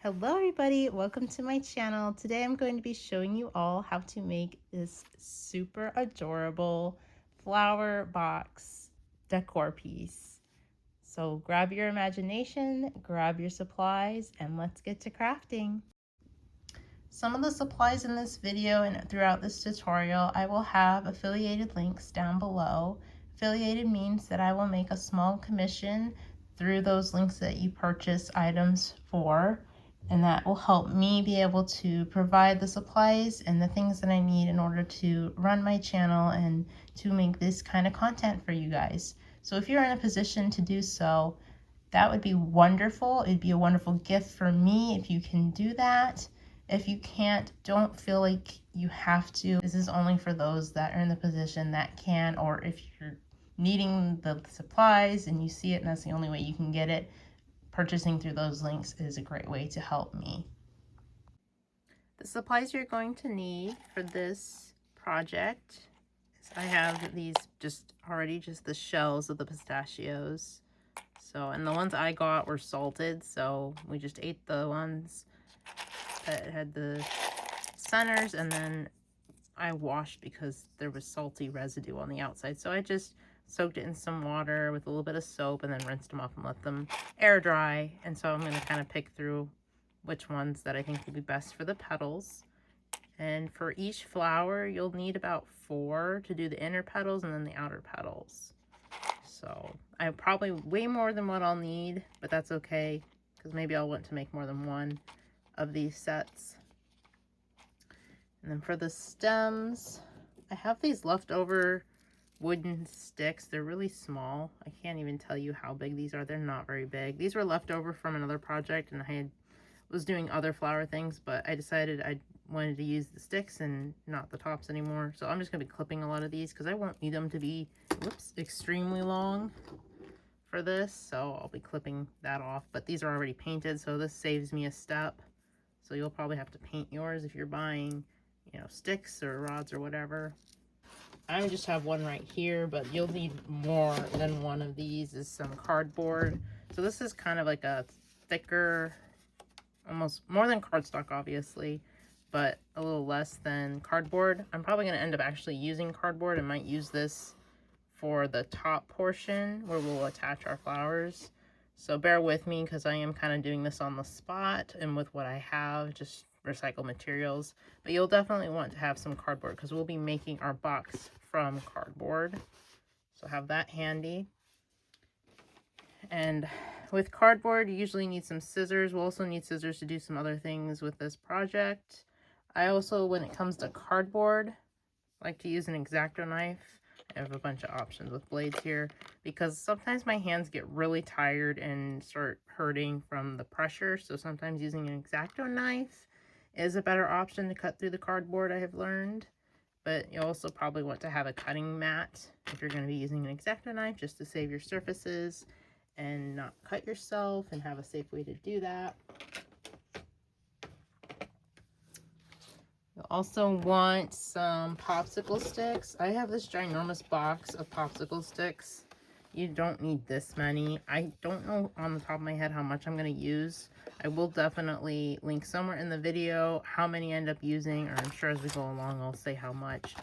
Hello everybody, welcome to my channel. Today I'm going to be showing you all how to make this super adorable flower box decor piece. So grab your imagination, grab your supplies, and let's get to crafting. Some of the supplies in this video and throughout this tutorial, I will have affiliated links down below. Affiliated means that I will make a small commission through those links that you purchase items for, and that will help me be able to provide the supplies and the things that I need in order to run my channel and to make this kind of content for you guys. So if you're in a position to do so, that would be wonderful. It'd be a wonderful gift for me if you can do that. If you can't, don't feel like you have to. This is only for those that are in the position that can, or if you're needing the supplies and you see it and that's the only way you can get it, purchasing through those links is a great way to help me. The supplies you're going to need for this project is I have these just the shells of the pistachios. So, and the ones I got were salted, so we just ate the ones that had the centers, and then I washed because there was salty residue on the outside. So I just soaked it in some water with a little bit of soap and then rinsed them off and let them air dry. And so I'm going to kind of pick through which ones that I think will be best for the petals. And for each flower, you'll need about 4 to do the inner petals and then the outer petals. So I probably way more than what I'll need, but that's okay because maybe I'll want to make more than one of these sets. And then for the stems, I have these leftover wooden sticks. They're really small. I can't even tell you how big these are. They're not very big. These were left over from another project, and I was doing other flower things, but I decided I wanted to use the sticks and not the tops anymore. So I'm just going to be clipping a lot of these because I won't need them to be, extremely long for this. So I'll be clipping that off. But these are already painted, so this saves me a step. So you'll probably have to paint yours if you're buying, sticks or rods or whatever. I just have one right here, but you'll need more than one of these. Is some cardboard. So this is kind of like a thicker, almost more than cardstock, obviously, but a little less than cardboard. I'm probably going to end up actually using cardboard. I might use this for the top portion where we'll attach our flowers. So bear with me because I am kind of doing this on the spot and with what I have, just recycled materials. But you'll definitely want to have some cardboard because we'll be making our box from cardboard. So have that handy. And with cardboard, you usually need some scissors. We'll also need scissors to do some other things with this project. I also, when it comes to cardboard, like to use an X-Acto knife. I have a bunch of options with blades here because sometimes my hands get really tired and start hurting from the pressure. So sometimes using an X-Acto knife is a better option to cut through the cardboard, I have learned. But you also probably want to have a cutting mat if you're going to be using an X-Acto knife just to save your surfaces and not cut yourself and have a safe way to do that. You'll also want some popsicle sticks. I have this ginormous box of popsicle sticks. You don't need this many. I don't know on the top of my head how much I'm going to use. I will definitely link somewhere in the video how many I end up using, or I'm sure as we go along I'll say how much.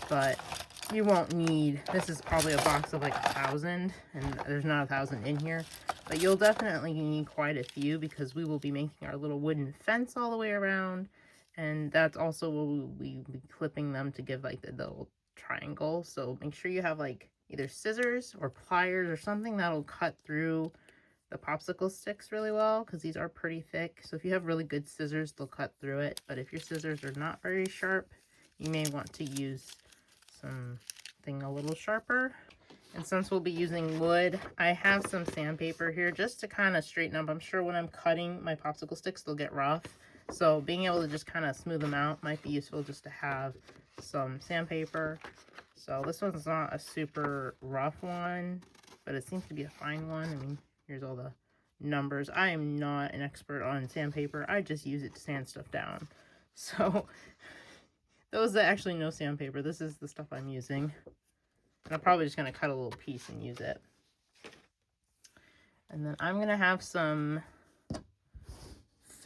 But you won't need, this is probably a box of like 1,000, and there's not 1,000 in here. But you'll definitely need quite a few because we will be making our little wooden fence all the way around. And that's also what we'll be clipping them to give like the little triangle. So make sure you have like either scissors or pliers or something that'll cut through the popsicle sticks really well because these are pretty thick. So if you have really good scissors, they'll cut through it. But if your scissors are not very sharp, you may want to use something a little sharper. And since we'll be using wood, I have some sandpaper here just to kind of straighten up. I'm sure when I'm cutting my popsicle sticks, they'll get rough. So being able to just kind of smooth them out might be useful just to have some sandpaper. So this one's not a super rough one, but it seems to be a fine one. I mean, here's all the numbers. I am not an expert on sandpaper. I just use it to sand stuff down. So those that actually know sandpaper, this is the stuff I'm using. And I'm probably just going to cut a little piece and use it. And then I'm going to have some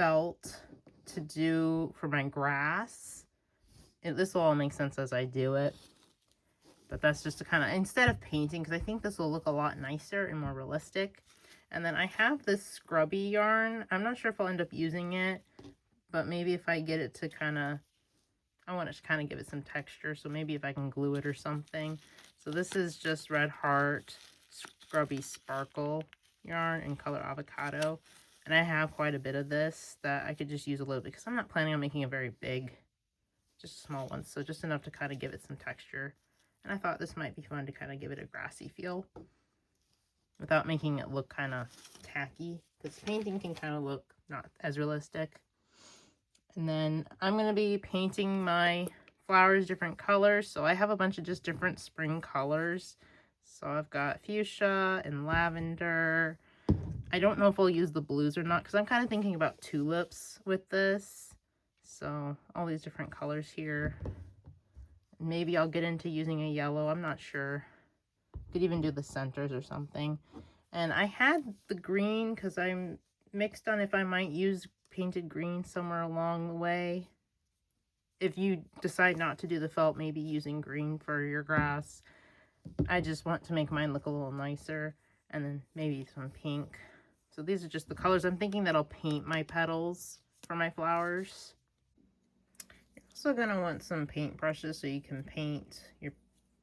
felt to do for my grass. This will all make sense as I do it. But that's just to kind of, instead of painting, because I think this will look a lot nicer and more realistic. And then I have this scrubby yarn. I'm not sure if I'll end up using it, but maybe if I get it to kind of, I want it to kind of give it some texture. So maybe if I can glue it or something. So this is just Red Heart Scrubby Sparkle yarn in color Avocado. And I have quite a bit of this that I could just use a little bit because I'm not planning on making a very big, just a small one. So just enough to kind of give it some texture. And I thought this might be fun to kind of give it a grassy feel without making it look kind of tacky, because painting can kind of look not as realistic. And then I'm going to be painting my flowers different colors. So I have a bunch of just different spring colors. So I've got fuchsia and lavender. I don't know if I'll use the blues or not because I'm kind of thinking about tulips with this. So all these different colors here. Maybe I'll get into using a yellow. I'm not sure. Could even do the centers or something. And I had the green because I'm mixed on if I might use painted green somewhere along the way. If you decide not to do the felt, maybe using green for your grass. I just want to make mine look a little nicer. And then maybe some pink. So these are just the colors. I'm thinking that I'll paint my petals for my flowers. Also gonna want some paint brushes so you can paint your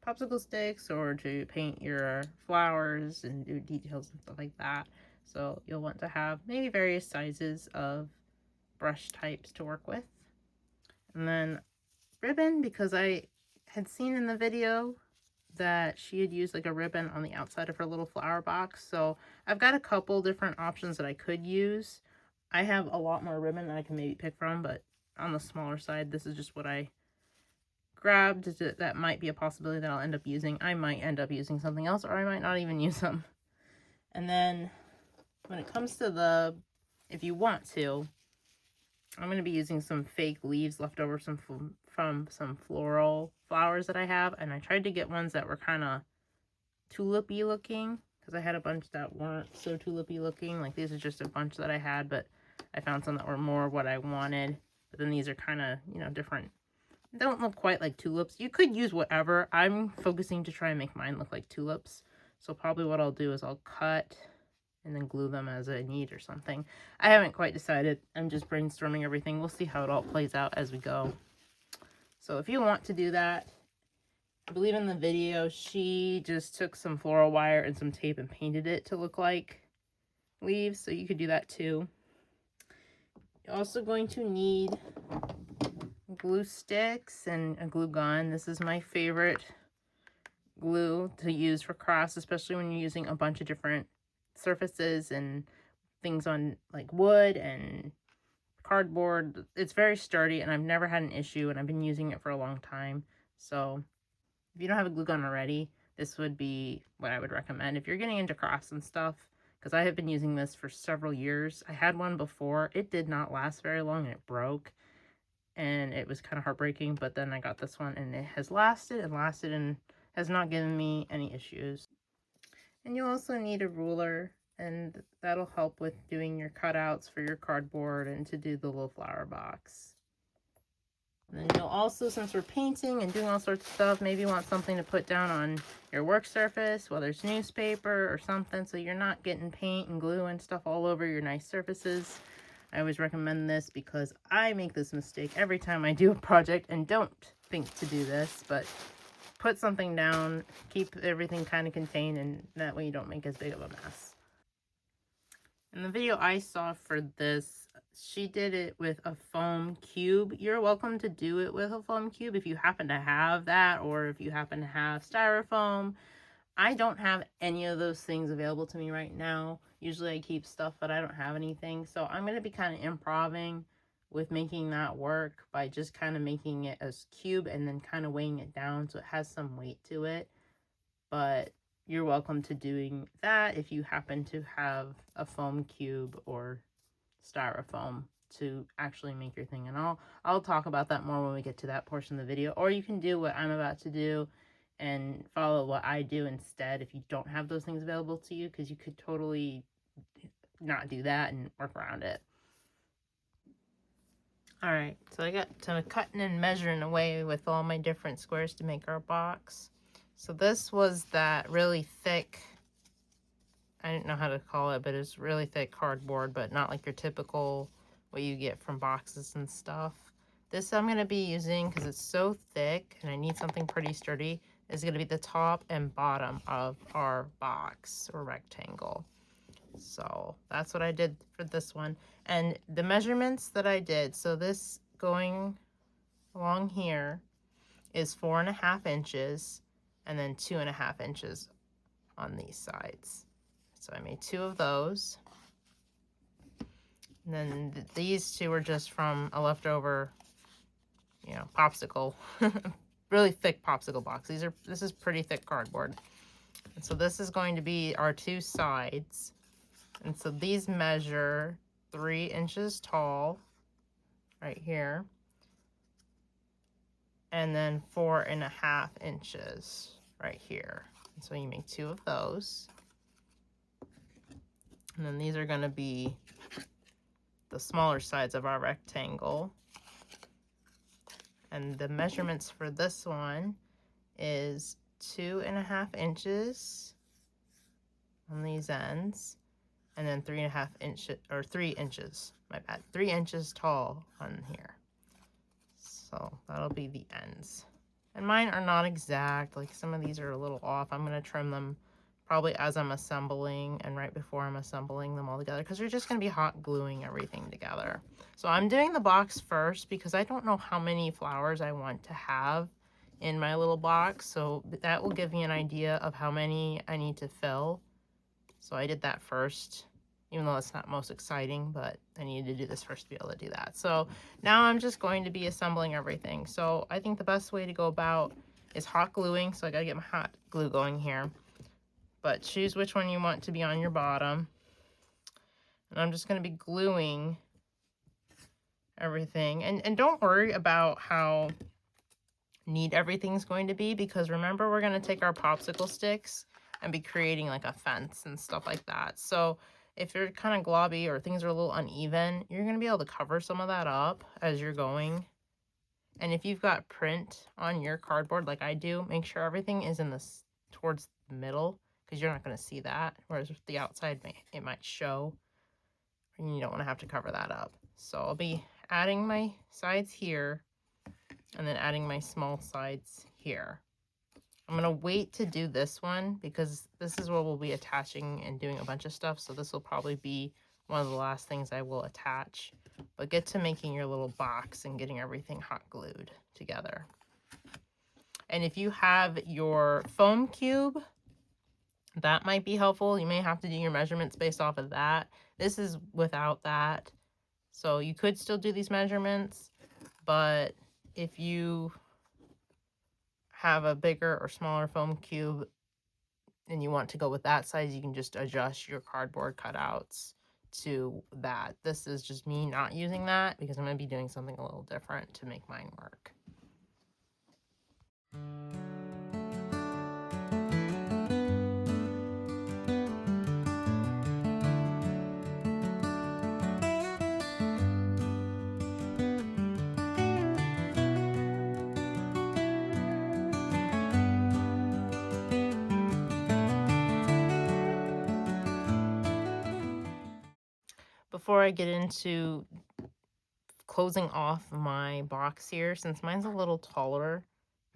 popsicle sticks or to paint your flowers and do details and stuff like that. So you'll want to have maybe various sizes of brush types to work with. And then ribbon, because I had seen in the video that she had used like a ribbon on the outside of her little flower box. So I've got a couple different options that I could use. I have a lot more ribbon that I can maybe pick from, but on the smaller side, this is just what I grabbed. That might be a possibility that I'll end up using. I might end up using something else, or I might not even use them. And then when it comes to the, if you want to, I'm going to be using some fake leaves left over from some floral flowers that I have. And I tried to get ones that were kind of tulipy looking because I had a bunch that weren't so tulipy looking. Like these are just a bunch that I had, but I found some that were more what I wanted. But then these are kind of, you know, different. They don't look quite like tulips. You could use whatever. I'm focusing to try and make mine look like tulips. So probably what I'll do is I'll cut and then glue them as I need or something. I haven't quite decided. I'm just brainstorming everything. We'll see how it all plays out as we go. So if you want to do that, I believe in the video, she just took some floral wire and some tape and painted it to look like leaves. So you could do that too. You're also going to need glue sticks and a glue gun. This is my favorite glue to use for crafts, especially when you're using a bunch of different surfaces and things on like wood and cardboard. It's very sturdy and I've never had an issue, and I've been using it for a long time. So if you don't have a glue gun already, this would be what I would recommend if you're getting into crafts and stuff, because I have been using this for several years. I had one before. It did not last very long and it broke, and it was kind of heartbreaking, but then I got this one and it has lasted and has not given me any issues. And you also need a ruler, and that'll help with doing your cutouts for your cardboard and to do the little flower box. And then you'll also, since we're painting and doing all sorts of stuff, maybe want something to put down on your work surface, whether it's newspaper or something, so you're not getting paint and glue and stuff all over your nice surfaces. I always recommend this because I make this mistake every time I do a project and don't think to do this, but put something down, keep everything kind of contained, and that way you don't make as big of a mess. In the video I saw for this, she did it with a foam cube. You're welcome to do it with a foam cube if you happen to have that, or if you happen to have styrofoam. I don't have any of those things available to me right now. Usually I keep stuff, but I don't have anything. So I'm going to be kind of improvising with making that work by just kind of making it as cube and then kind of weighing it down so it has some weight to it. But you're welcome to doing that if you happen to have a foam cube or styrofoam to actually make your thing. And I'll talk about that more when we get to that portion of the video. Or you can do what I'm about to do and follow what I do instead if you don't have those things available to you, because you could totally not do that and work around it. All right, so I got to cutting and measuring away with all my different squares to make our box. So this was that really thick, I didn't know how to call it, but it's really thick cardboard, but not like your typical what you get from boxes and stuff. This I'm going to be using because it's so thick and I need something pretty sturdy. Is going to be the top and bottom of our box or rectangle. So that's what I did for this one. And the measurements that I did, so this going along here is 4.5 inches and then 2.5 inches on these sides. So I made 2 of those. And then these 2 are just from a leftover, you know, popsicle, really thick popsicle box. This is pretty thick cardboard. And so this is going to be our 2 sides. And so these measure 3 inches tall right here. And then 4.5 inches right here. And so you make 2 of those. And then these are going to be the smaller sides of our rectangle. And the measurements for this one is 2.5 inches on these ends, and then 3.5 inches, or 3 inches, my bad, 3 inches tall on here. So that'll be the ends. And mine are not exact, like some of these are a little off. I'm going to trim them probably as I'm assembling and right before I'm assembling them all together, because we're just going to be hot gluing everything together. So I'm doing the box first because I don't know how many flowers I want to have in my little box, so that will give me an idea of how many I need to fill. So I did that first, even though it's not most exciting, but I needed to do this first to be able to do that. So now I'm just going to be assembling everything. So I think the best way to go about is hot gluing. So I gotta get my hot glue going here. But choose which one you want to be on your bottom. And I'm just going to be gluing everything. And don't worry about how neat everything's going to be, because remember, we're going to take our popsicle sticks and be creating like a fence and stuff like that. So if you're kind of globby or things are a little uneven, you're going to be able to cover some of that up as you're going. And if you've got print on your cardboard like I do, make sure everything is in this towards the middle, because you're not going to see that, whereas with the outside it might show and you don't want to have to cover that up. So I'll be adding my sides here and then adding my small sides here. I'm going to wait to do this one because this is where we'll be attaching and doing a bunch of stuff, so this will probably be one of the last things I will attach. But get to making your little box and getting everything hot glued together. And if you have your foam cube, that might be helpful. You may have to do your measurements based off of that. This is without that. So you could still do these measurements, but if you have a bigger or smaller foam cube and you want to go with that size, you can just adjust your cardboard cutouts to that. This is just me not using that because I'm going to be doing something a little different to make mine work. Before I get into closing off my box here, since mine's a little taller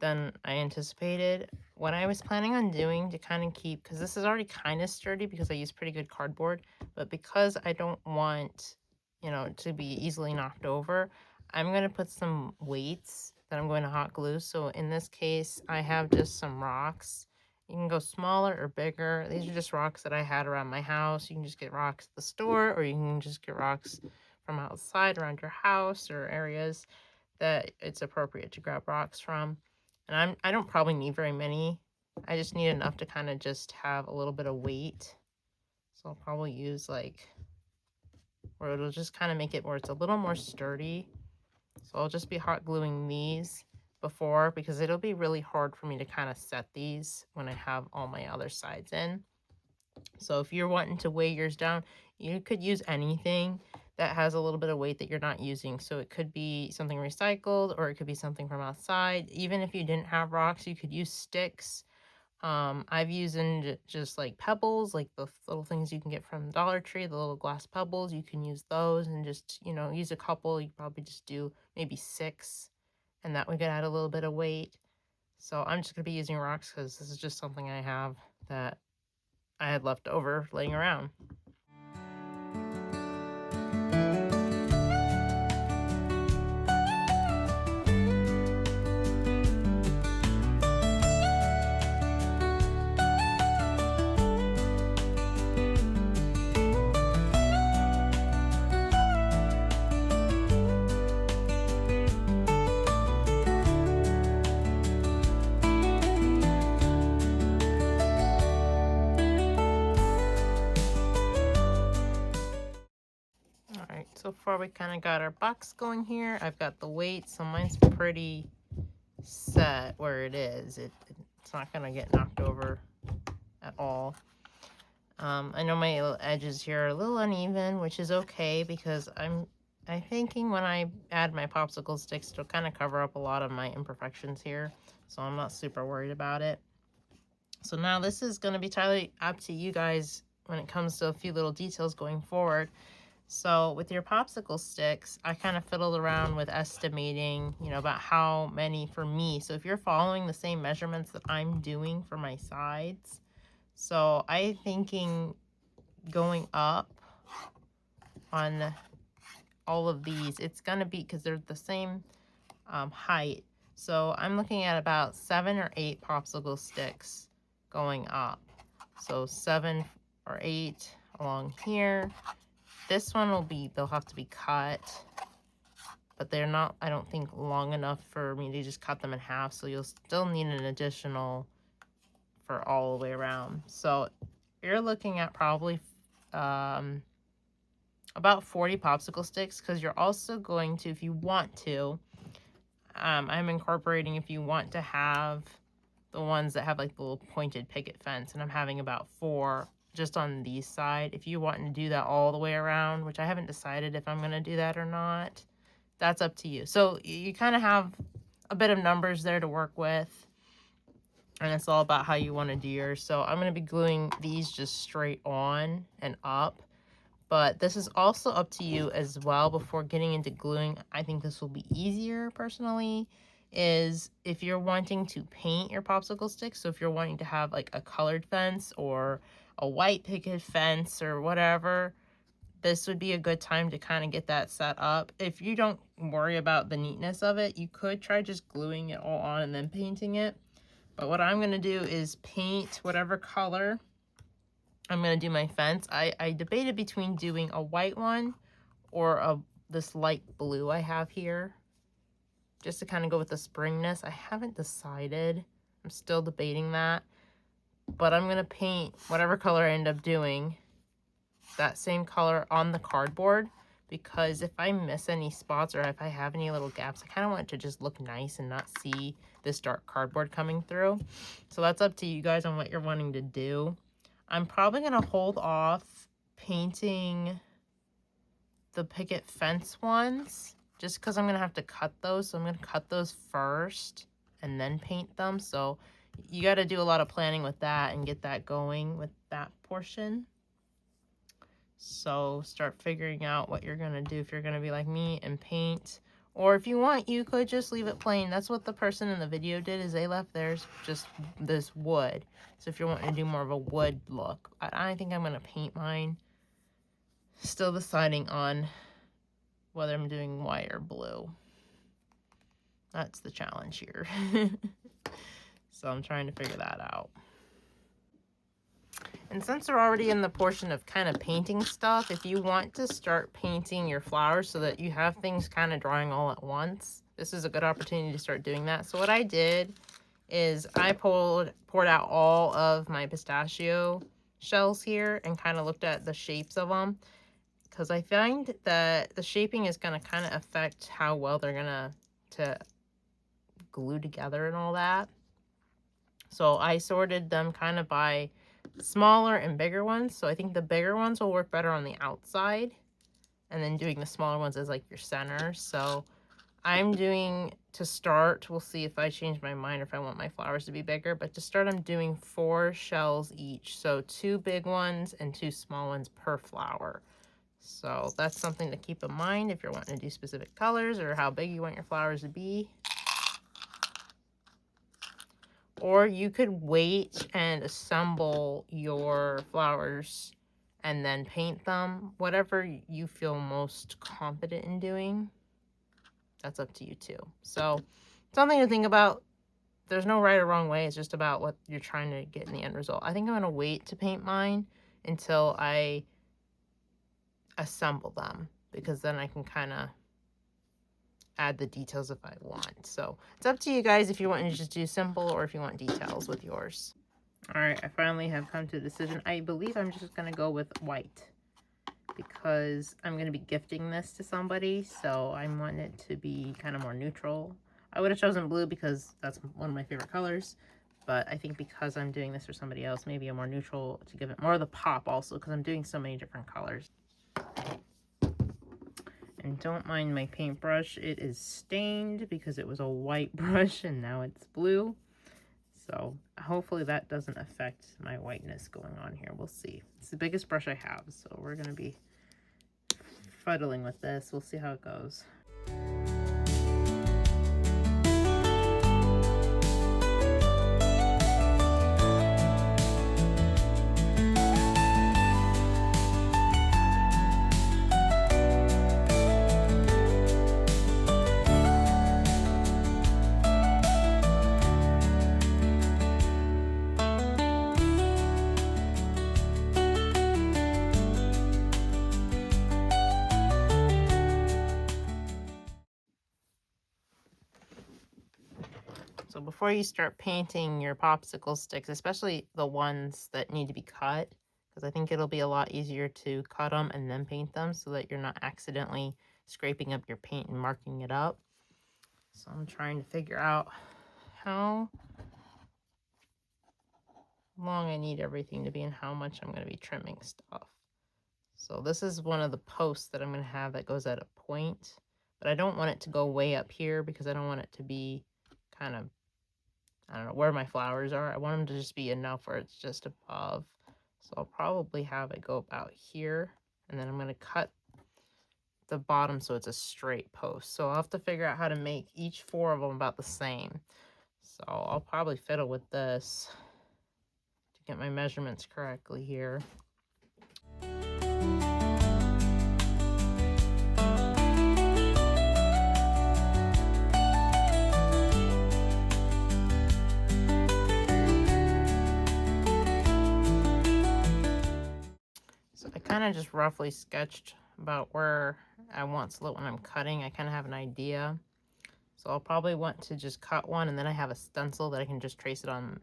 than I anticipated, what I was planning on doing to kind of keep, because this is already kind of sturdy because I use pretty good cardboard, but because I don't want, you know, to be easily knocked over, I'm going to put some weights that I'm going to hot glue. So in this case, I have just some rocks. You can go smaller or bigger. These are just rocks that I had around my house. You can just get rocks at the store, or you can just get rocks from outside around your house or areas that it's appropriate to grab rocks from. And I don't probably need very many. I just need enough to kind of just have a little bit of weight. So I'll probably use like, where it'll just kind of make it where it's a little more sturdy. So I'll just be hot gluing these before, because it'll be really hard for me to kind of set these when I have all my other sides in. So if you're wanting to weigh yours down, you could use anything. that has a little bit of weight that you're not using. So it could be something recycled, or it could be something from outside. Even if you didn't have rocks, you could use sticks. I've used just like pebbles, like the little things you can get from Dollar Tree, the little glass pebbles. You can use those and just, you know, use a couple. You probably just do maybe 6, and that would add a little bit of weight. So I'm just going to be using rocks because this is just something I have that I had left over laying around. Alright, so far we kind of got our box going here. I've got the weight, so mine's pretty set where it is. It's not going to get knocked over at all. I know my little edges here are a little uneven, which is okay because I'm thinking when I add my popsicle sticks, it'll kind of cover up a lot of my imperfections here, so I'm not super worried about it. So now this is going to be entirely up to you guys when it comes to a few little details going forward. So with your popsicle sticks, I kind of fiddled around with estimating, you know, about how many for me. So if you're following the same measurements that I'm doing for my sides, so I'm thinking going up on all of these, it's going to be, because they're the same height. So I'm looking at about 7 or 8 popsicle sticks going up. So 7 or 8 along here. This one will be, they'll have to be cut, but they're not, I don't think, long enough for me to just cut them in half. So you'll still need an additional for all the way around. So you're looking at probably about 40 popsicle sticks, because you're also going to, if you want to, I'm incorporating, if you want to have the ones that have like the little pointed picket fence, and I'm having about 4 just on these side. If you want to do that all the way around, which I haven't decided if I'm going to do that or not, that's up to you. So you kind of have a bit of numbers there to work with, and it's all about how you want to do yours. So I'm going to be gluing these just straight on and up, but this is also up to you as well. Before getting into gluing, I think this will be easier personally, is if you're wanting to paint your popsicle sticks. So if you're wanting to have like a colored fence or a white picket fence or whatever, this would be a good time to kind of get that set up. If you don't worry about the neatness of it, you could try just gluing it all on and then painting it. But what I'm going to do is paint whatever color I'm going to do my fence. I debated between doing a white one or this light blue I have here, just to kind of go with the springness. I haven't decided. I'm still debating that. But I'm going to paint whatever color I end up doing, that same color on the cardboard, because if I miss any spots or if I have any little gaps, I kind of want it to just look nice and not see this dark cardboard coming through. So that's up to you guys on what you're wanting to do. I'm probably going to hold off painting the picket fence ones, just because I'm going to have to cut those. So I'm going to cut those first and then paint them. So you got to do a lot of planning with that and get that going with that portion. So start figuring out what you're going to do if you're going to be like me and paint. Or if you want, you could just leave it plain. That's what the person in the video did, is they left theirs just this wood. So if you're wanting to do more of a wood look, I think I'm going to paint mine. Still deciding on whether I'm doing white or blue. That's the challenge here. So I'm trying to figure that out. And since we're already in the portion of kind of painting stuff, if you want to start painting your flowers so that you have things kind of drying all at once, this is a good opportunity to start doing that. So what I did is I poured out all of my pistachio shells here and kind of looked at the shapes of them, because I find that the shaping is going to kind of affect how well they're going to glue together and all that. So I sorted them kind of by smaller and bigger ones. So I think the bigger ones will work better on the outside, and then doing the smaller ones as like your center. So I'm doing, to start, we'll see if I change my mind or if I want my flowers to be bigger, but to start I'm doing 4 shells each. So 2 big ones and 2 small ones per flower. So that's something to keep in mind if you're wanting to do specific colors or how big you want your flowers to be. Or you could wait and assemble your flowers and then paint them. Whatever you feel most confident in doing, that's up to you too. So something to think about. There's no right or wrong way. It's just about what you're trying to get in the end result. I think I'm going to wait to paint mine until I assemble them, because then I can kind of add the details if I want. So it's up to you guys if you want to just do simple or if you want details with yours. All right, I finally have come to a decision. I believe I'm just going to go with white because I'm going to be gifting this to somebody, so I want it to be kind of more neutral. I would have chosen blue because that's one of my favorite colors, but I think because I'm doing this for somebody else, maybe a more neutral to give it more of the pop also, because I'm doing so many different colors. And don't mind my paintbrush, it is stained because it was a white brush and now it's blue. So hopefully that doesn't affect my whiteness going on here. We'll see. It's the biggest brush I have, so we're going to be fuddling with this. We'll see how it goes. So before you start painting your popsicle sticks, especially the ones that need to be cut, because I think it'll be a lot easier to cut them and then paint them so that you're not accidentally scraping up your paint and marking it up. So I'm trying to figure out how long I need everything to be and how much I'm going to be trimming stuff. So this is one of the posts that I'm going to have that goes at a point, but I don't want it to go way up here because I don't want it to be kind of, I don't know where my flowers are. I want them to just be enough where it's just above. So I'll probably have it go about here, and then I'm going to cut the bottom so it's a straight post. So I'll have to figure out how to make each 4 of them about the same. So I'll probably fiddle with this to get my measurements correctly here. Kind of just roughly sketched about where I want slit when I'm cutting. I kind of have an idea. So I'll probably want to just cut one, and then I have a stencil that I can just trace it on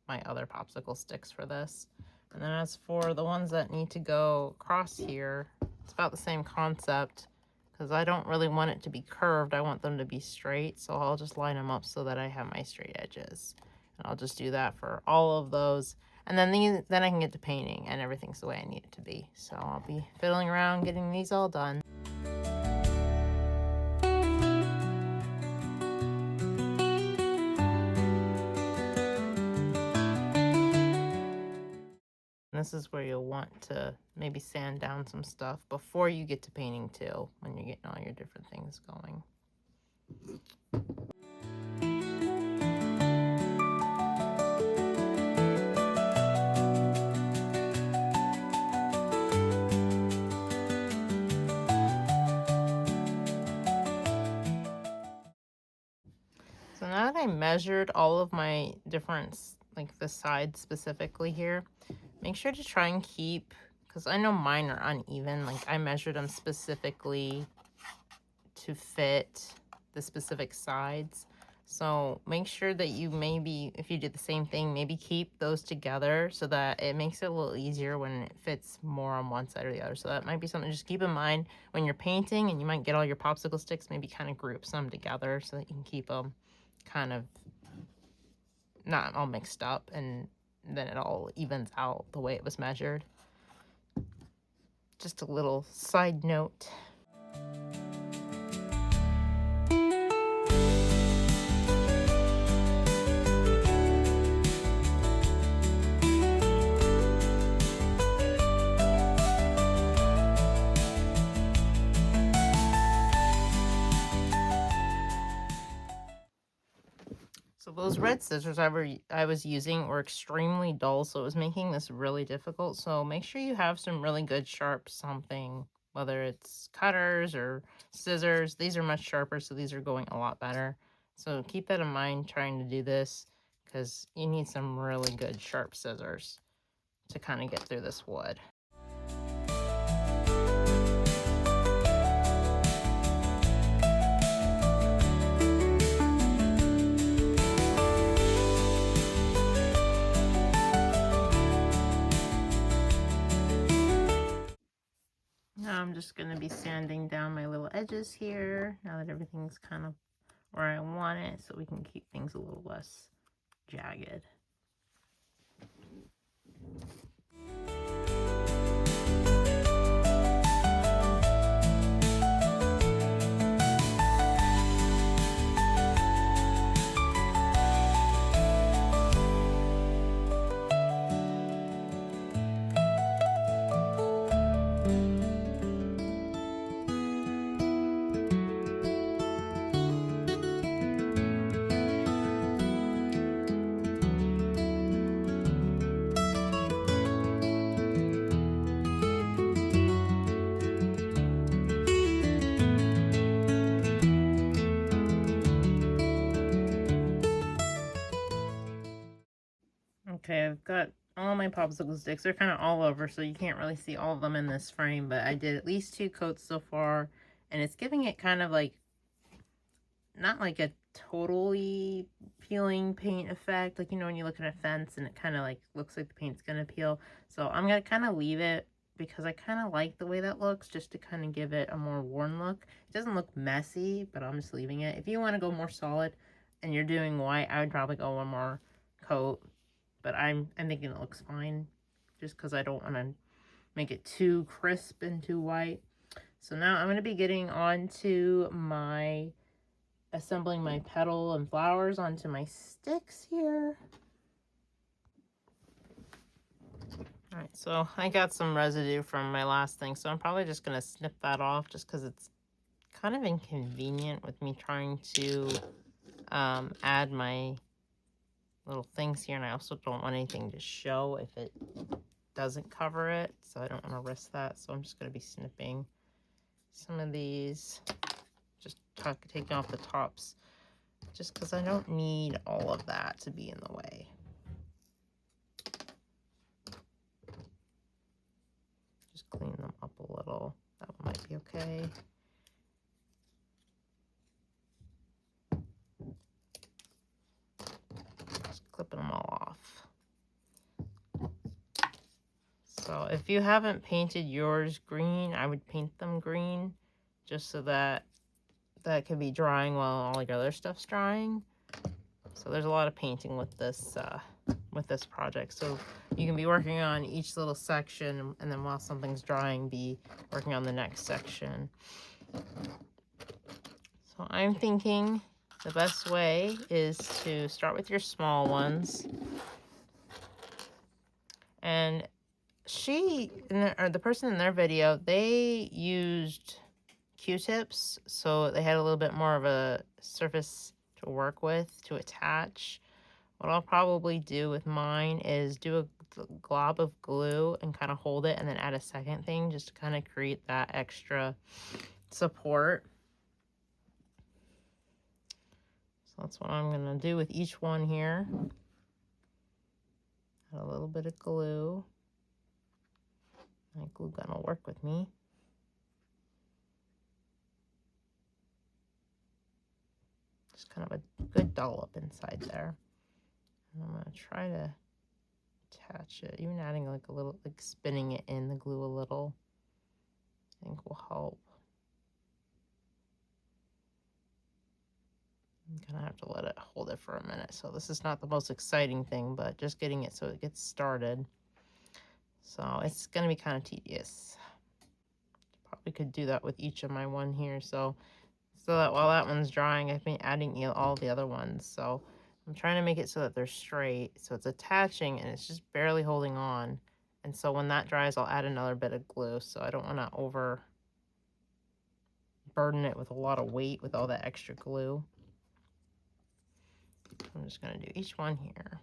my other popsicle sticks for this. And then as for the ones that need to go across here, it's about the same concept because I don't really want it to be curved. I want them to be straight. So I'll just line them up so that I have my straight edges. And I'll just do that for all of those. And then I can get to painting and everything's the way I need it to be. So I'll be fiddling around getting these all done. This is where you'll want to maybe sand down some stuff before you get to painting too, when you're getting all your different things going. So now that I measured all of my different, like the sides specifically here, make sure to try and keep, because I know mine are uneven, like I measured them specifically to fit the specific sides. So make sure that you maybe, if you do the same thing, maybe keep those together so that it makes it a little easier when it fits more on one side or the other. So that might be something to just keep in mind when you're painting, and you might get all your popsicle sticks, maybe kind of group some together so that you can keep them kind of not all mixed up, and then it all evens out the way it was measured. Just a little side note. those red scissors I was using were extremely dull, so it was making this really difficult. So make sure you have some really good sharp something, whether it's cutters or scissors. These are much sharper, so these are going a lot better. So keep that in mind trying to do this, because you need some really good sharp scissors to kind of get through this wood. Now I'm just going to be sanding down my little edges here, now that everything's kind of where I want it, so we can keep things a little less jagged. Okay, I've got all my popsicle sticks. They're kind of all over, so you can't really see all of them in this frame, but I did at least 2 coats so far, and it's giving it kind of like, not like a totally peeling paint effect, like, you know, when you look at a fence and it kind of like looks like the paint's gonna peel. So I'm gonna kind of leave it because I kind of like the way that looks, just to kind of give it a more worn look. It doesn't look messy, but I'm just leaving it. If you want to go more solid and you're doing white, I would probably go one more coat, but I'm thinking it looks fine, just because I don't want to make it too crisp and too white. So now I'm going to be getting onto my assembling my petal and flowers onto my sticks here. All right, so I got some residue from my last thing, so I'm probably just going to snip that off, just because it's kind of inconvenient with me trying to add my little things here, and I also don't want anything to show if it doesn't cover it, so I don't want to risk that. So I'm just going to be snipping some of these, just taking off the tops, just because I don't need all of that to be in the way. Just clean them up a little. That one might be okay. Just clipping them all off. So if you haven't painted yours green, I would paint them green, just so that that could be drying while all your other stuff's drying. So there's a lot of painting with this project. So you can be working on each little section, and then while something's drying, be working on the next section. So I'm thinking the best way is to start with your small ones. And the person in their video, they used Q-tips, so they had a little bit more of a surface to work with, to attach. What I'll probably do with mine is do a glob of glue and kind of hold it, and then add a second thing just to kind of create that extra support. So that's what I'm going to do with each one here. Add a little bit of glue. My glue gun will work with me. Just kind of a good dollop inside there. And I'm going to try to attach it, even adding like a little, like spinning it in the glue a little, I think will help. I'm gonna have to let it hold it for a minute. So this is not the most exciting thing, but just getting it so it gets started. So it's gonna be kind of tedious. Probably could do that with each of my one here. So that while that one's drying, I've been adding all the other ones. So I'm trying to make it so that they're straight, so it's attaching and it's just barely holding on. And so when that dries, I'll add another bit of glue. So I don't want to overburden it with a lot of weight with all that extra glue. I'm just going to do each one here.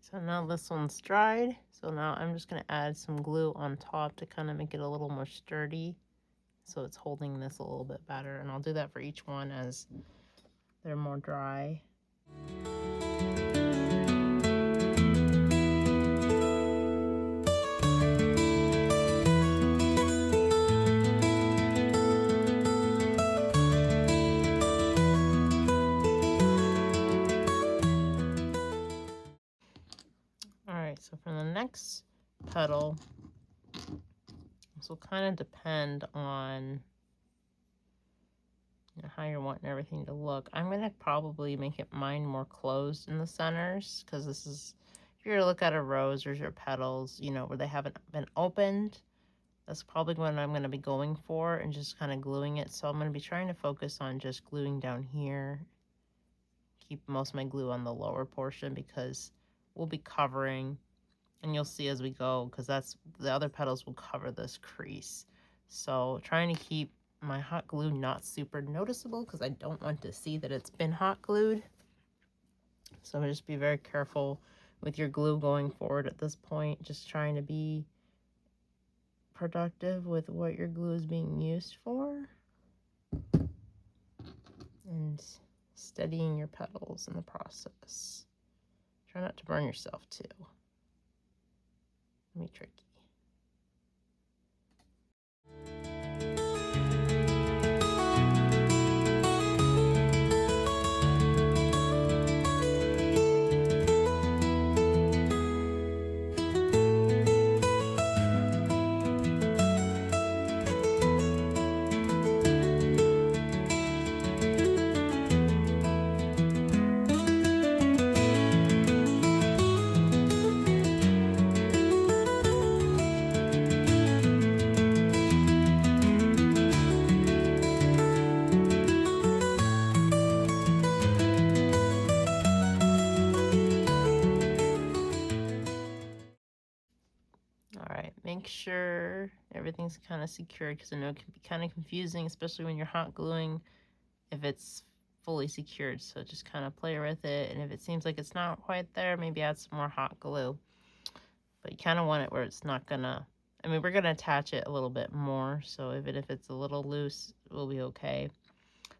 So now this one's dried. So now I'm just going to add some glue on top to kind of make it a little more sturdy. So it's holding this a little bit better. And I'll do that for each one as they're more dry. So for the next petal, this will kind of depend on how you're wanting everything to look. I'm going to probably make it mine more closed in the centers, because this is, if you were to look at a rose or your petals, you know, where they haven't been opened, that's probably what I'm going to be going for, and just kind of gluing it. So I'm going to be trying to focus on just gluing down here. Keep most of my glue on the lower portion, because we'll be covering, and you'll see as we go, because that's the other petals will cover this crease. So trying to keep my hot glue not super noticeable, because I don't want to see that it's been hot glued. So just be very careful with your glue going forward at this point. Just trying to be productive with what your glue is being used for, and steadying your petals in the process. Try not to burn yourself too. Be tricky. Make sure everything's kind of secured, because I know it can be kind of confusing, especially when you're hot gluing, if it's fully secured. So just kind of play with it, and if it seems like it's not quite there, maybe add some more hot glue. But you kind of want it where it's not gonna, I mean, we're gonna attach it a little bit more, so if it's a little loose, it will be okay.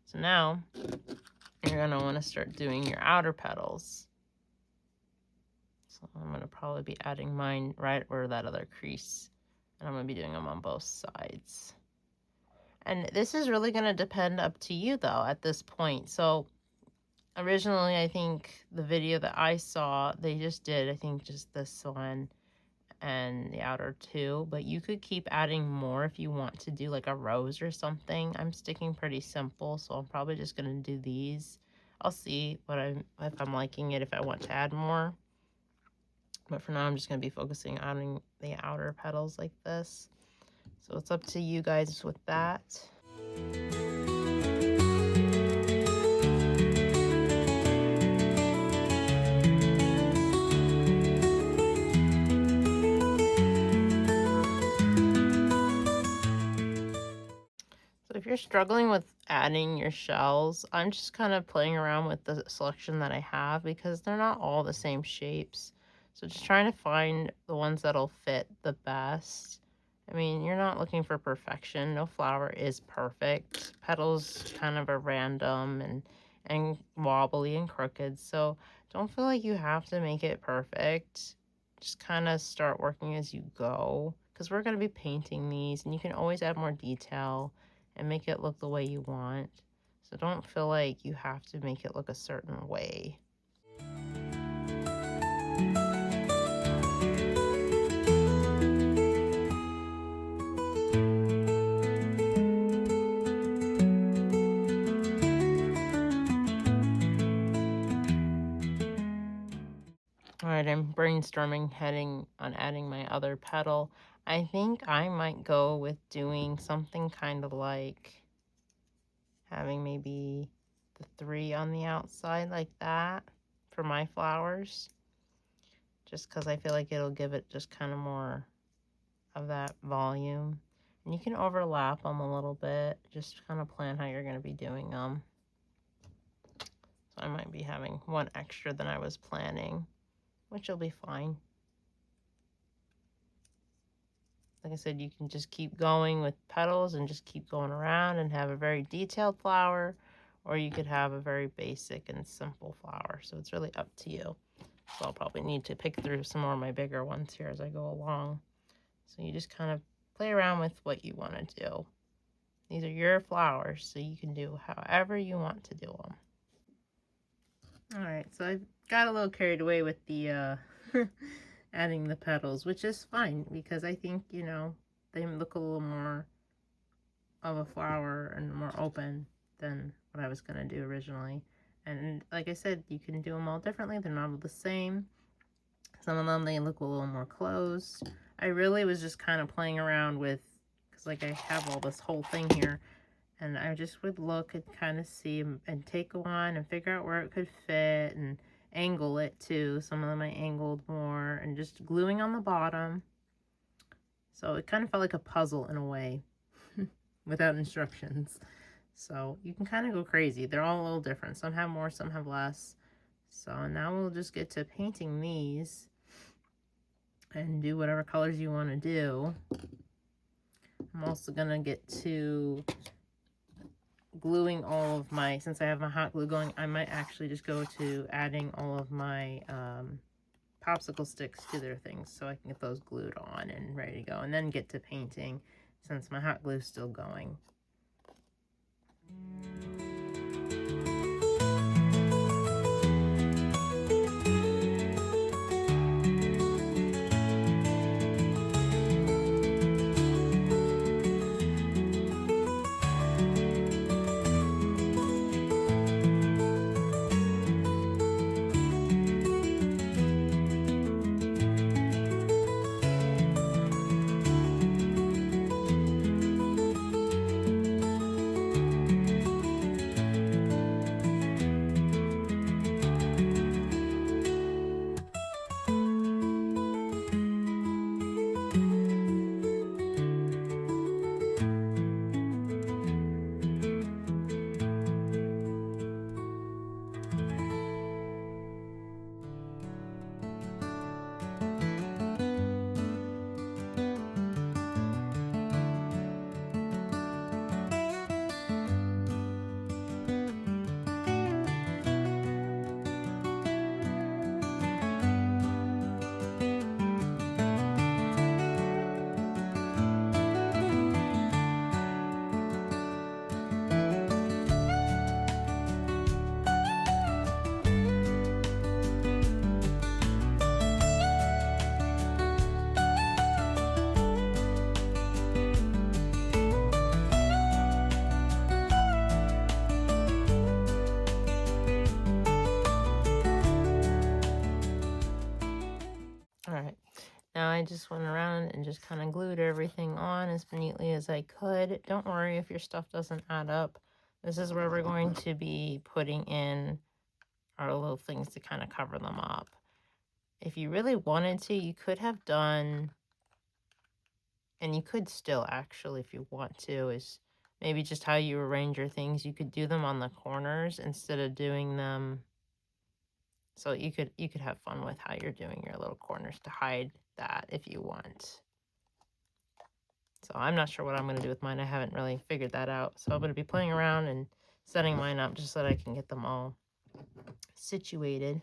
So now you're gonna want to start doing your outer petals. So I'm going to probably be adding mine right where that other crease. And I'm going to be doing them on both sides. And this is really going to depend up to you, though, at this point. So originally, I think the video that I saw, they just did, I think, just this one and the outer two. But you could keep adding more if you want to do like a rose or something. I'm sticking pretty simple, so I'm probably just going to do these. I'll see if I'm liking it, if I want to add more. But for now, I'm just going to be focusing on the outer petals like this. So it's up to you guys with that. So if you're struggling with adding your shells, I'm just kind of playing around with the selection that I have, because they're not all the same shapes. So just trying to find the ones that'll fit the best. I mean, you're not looking for perfection. No flower is perfect. Petals kind of are random and wobbly and crooked. So don't feel like you have to make it perfect. Just kind of start working as you go, because we're going to be painting these, and you can always add more detail and make it look the way you want. So don't feel like you have to make it look a certain way. Alright, I'm brainstorming heading on adding my other petal. I think I might go with doing something kind of like having maybe the 3 on the outside like that for my flowers. Just because I feel like it'll give it just kind of more of that volume. And you can overlap them a little bit. Just kind of plan how you're going to be doing them. So I might be having one extra than I was planning, which will be fine. Like I said, you can just keep going with petals and just keep going around and have a very detailed flower, or you could have a very basic and simple flower. So it's really up to you. So I'll probably need to pick through some more of my bigger ones here as I go along. So you just kind of play around with what you want to do. These are your flowers, so you can do however you want to do them. Alright, so I got a little carried away with the adding the petals, which is fine because I think, you know, they look a little more of a flower and more open than what I was going to do originally. And like I said, you can do them all differently. They're not all the same. Some of them, they look a little more closed. I really was just kind of playing around with, because like I have all this whole thing here, and I just would look and kind of see and take one and figure out where it could fit and angle it too. Some of them I angled more, and just gluing on the bottom. So it kind of felt like a puzzle in a way without instructions. So you can kind of go crazy. They're all a little different. Some have more, some have less. So now we'll just get to painting these and do whatever colors you want to do. I'm also going to get to gluing all of my, since I have my hot glue going, I might actually just go to adding all of my popsicle sticks to their things so I can get those glued on and ready to go, and then get to painting since my hot glue is still going. Alright, now I just went around and just kind of glued everything on as neatly as I could. Don't worry if your stuff doesn't add up. This is where we're going to be putting in our little things to kind of cover them up. If you really wanted to, you could have done, and you could still actually if you want to, is maybe just how you arrange your things. You could do them on the corners instead of doing them. So you could have fun with how you're doing your little corners to hide that if you want. So I'm not sure what I'm going to do with mine. I haven't really figured that out. So I'm going to be playing around and setting mine up just so that I can get them all situated.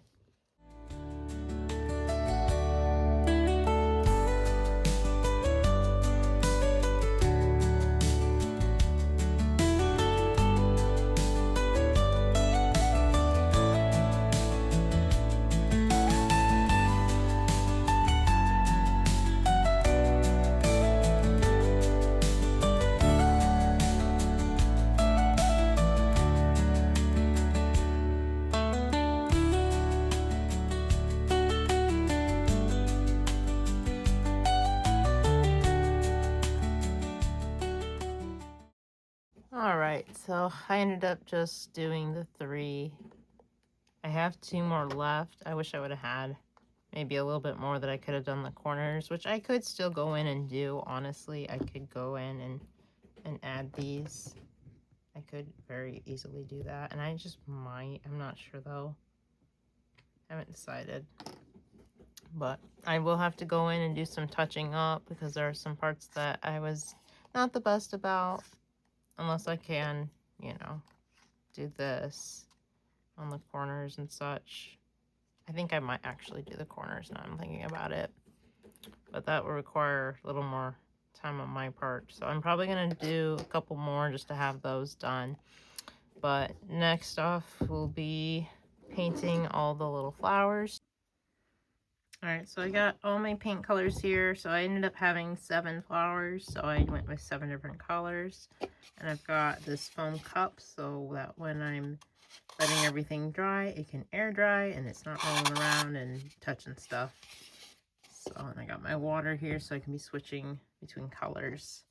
All right, so I ended up just doing the 3. I have 2 more left. I wish I would have had maybe a little bit more that I could have done the corners, which I could still go in and do. Honestly, I could go in and add these. I could very easily do that, and I just might. I'm not sure though. I haven't decided. But I will have to go in and do some touching up because there are some parts that I was not the best about. Unless I can, you know, do this on the corners and such. I think I might actually do the corners now I'm thinking about it. But that will require a little more time on my part. So I'm probably going to do a couple more just to have those done. But next off will be painting all the little flowers. Alright, so I got all my paint colors here. So I ended up having 7 flowers. So I went with 7 different colors. And I've got this foam cup so that when I'm letting everything dry, it can air dry and it's not rolling around and touching stuff. So, and I got my water here so I can be switching between colors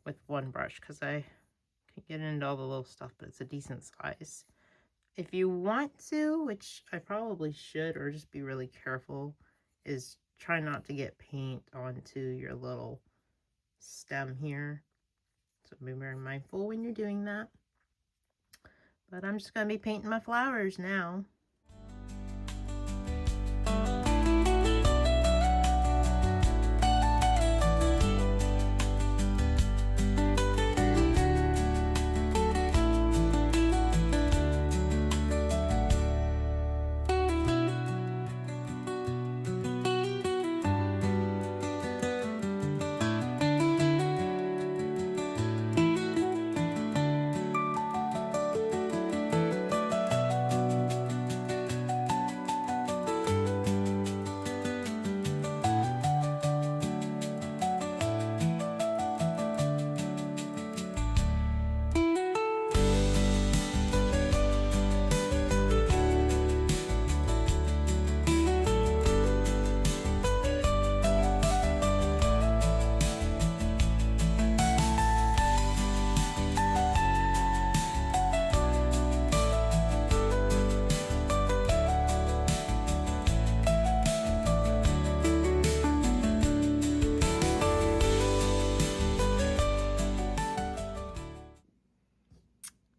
with one brush because I can get into all the little stuff, but it's a decent size. If you want to, which I probably should, or just be really careful, is try not to get paint onto your little stem here. So be very mindful when you're doing that. But I'm just going to be painting my flowers now.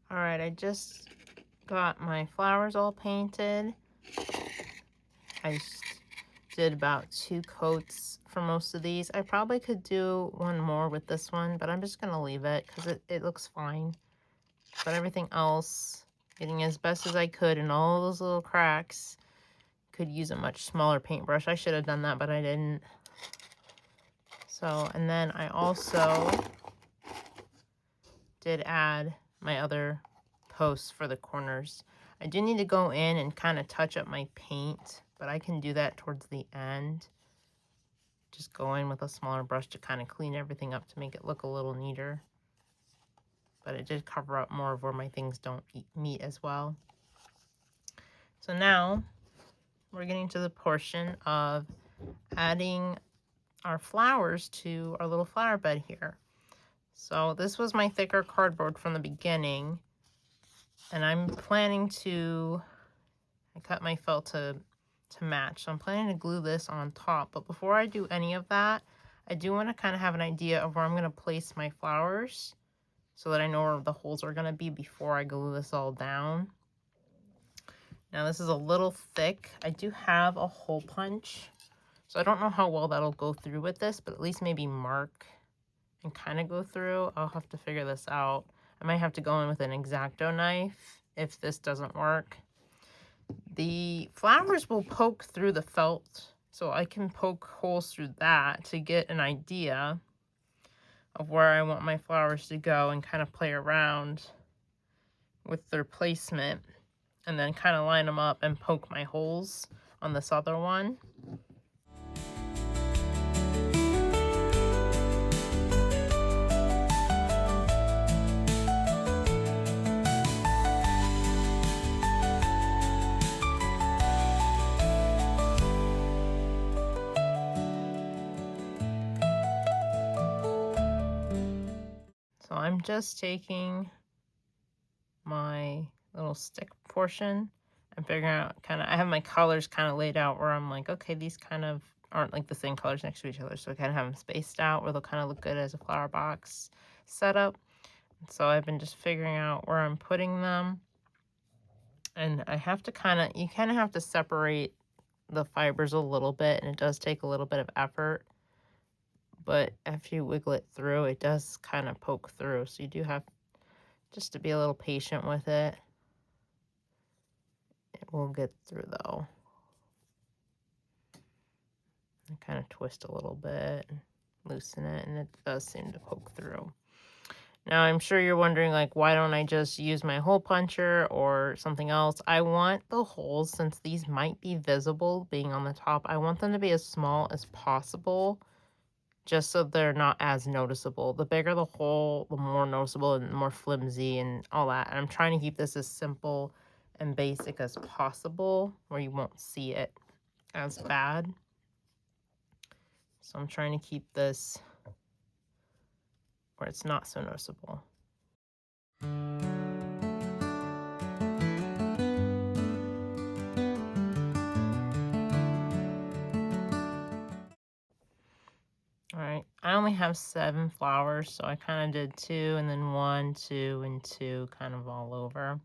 Alright, I just got my flowers all painted. I just did about 2 coats for most of these. I probably could do one more with this one, but I'm just going to leave it because it looks fine. But everything else, getting as best as I could in all those little cracks. Could use a much smaller paintbrush. I should have done that, but I didn't. So, and then I also did add my other posts for the corners. I do need to go in and kind of touch up my paint, but I can do that towards the end. Just go in with a smaller brush to kind of clean everything up to make it look a little neater. But it did cover up more of where my things don't meet as well. So now we're getting to the portion of adding our flowers to our little flower bed here. So this was my thicker cardboard from the beginning, and I'm planning to, I cut my felt to match, so I'm planning to glue this on top. But before I do any of that, I do want to kind of have an idea of where I'm going to place my flowers so that I know where the holes are going to be before I glue this all down. Now this is a little thick. I do have a hole punch, so I don't know how well that'll go through with this, but at least maybe mark and kind of go through. I'll have to figure this out. I might have to go in with an X-Acto knife if this doesn't work. The flowers will poke through the felt, so I can poke holes through that to get an idea of where I want my flowers to go and kind of play around with their placement, and then kind of line them up and poke my holes on this other one. So I'm just taking my little stick portion. I'm figuring out I have my colors kind of laid out where I'm like, okay, these kind of aren't like the same colors next to each other. So I kind of have them spaced out where they'll kind of look good as a flower box setup. So I've been just figuring out where I'm putting them. And I have to you kind of have to separate the fibers a little bit, and it does take a little bit of effort. But after you wiggle it through, it does kind of poke through. So you do have just to be a little patient with it. It will get through though. I kind of twist a little bit, loosen it, and it does seem to poke through. Now, I'm sure you're wondering, like, why don't I just use my hole puncher or something else? I want the holes, since these might be visible being on the top, I want them to be as small as possible, just so they're not as noticeable. The bigger the hole, the more noticeable and more flimsy and all that. And I'm trying to keep this as simple and basic as possible, where you won't see it as bad. So I'm trying to keep this where it's not so noticeable. All right, I only have 7 flowers, so I kind of did 2 and then 1, 2, and 2 kind of all over.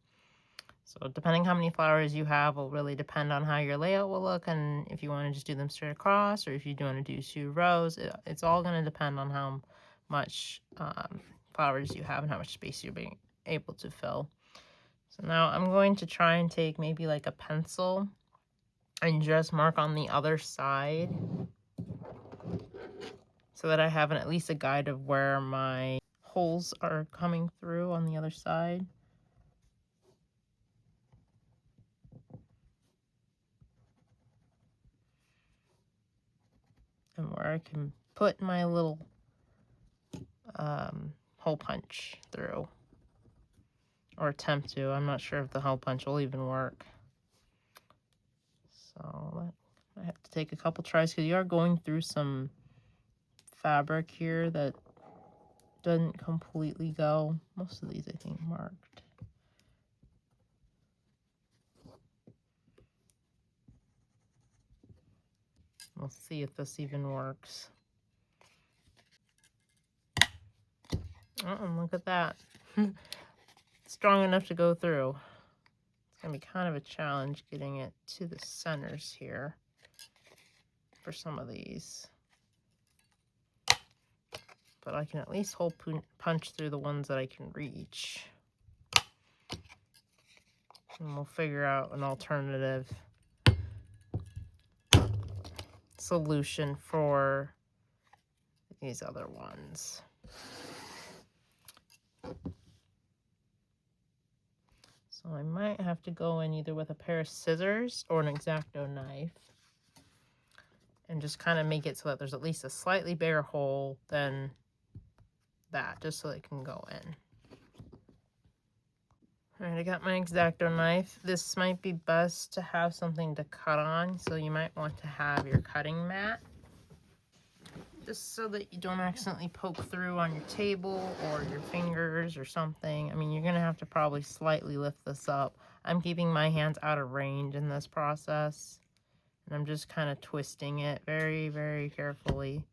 So depending how many flowers you have will really depend on how your layout will look, and if you want to just do them straight across or if you do want to do 2 rows. It's all going to depend on how much flowers you have and how much space you're being able to fill. So now I'm going to try and take maybe like a pencil and just mark on the other side so that I have at least a guide of where my holes are coming through on the other side. And where I can put my little hole punch through. Or attempt to. I'm not sure if the hole punch will even work. So I have to take a couple tries because you are going through some fabric here that doesn't completely go. Most of these I think marked. We'll see if this even works. Oh, look at that. Strong enough to go through. It's going to be kind of a challenge getting it to the centers here for some of these. But I can at least hole punch through the ones that I can reach. And we'll figure out an alternative solution for these other ones. So I might have to go in either with a pair of scissors or an X-Acto knife and just kind of make it so that there's at least a slightly bigger hole than that, just so it can go in. All right, I got my X-Acto knife. This might be best to have something to cut on, so you might want to have your cutting mat, just so that you don't accidentally poke through on your table or your fingers or something. I mean, you're gonna have to probably slightly lift this up. I'm keeping my hands out of range in this process, and I'm just kind of twisting it very, very carefully,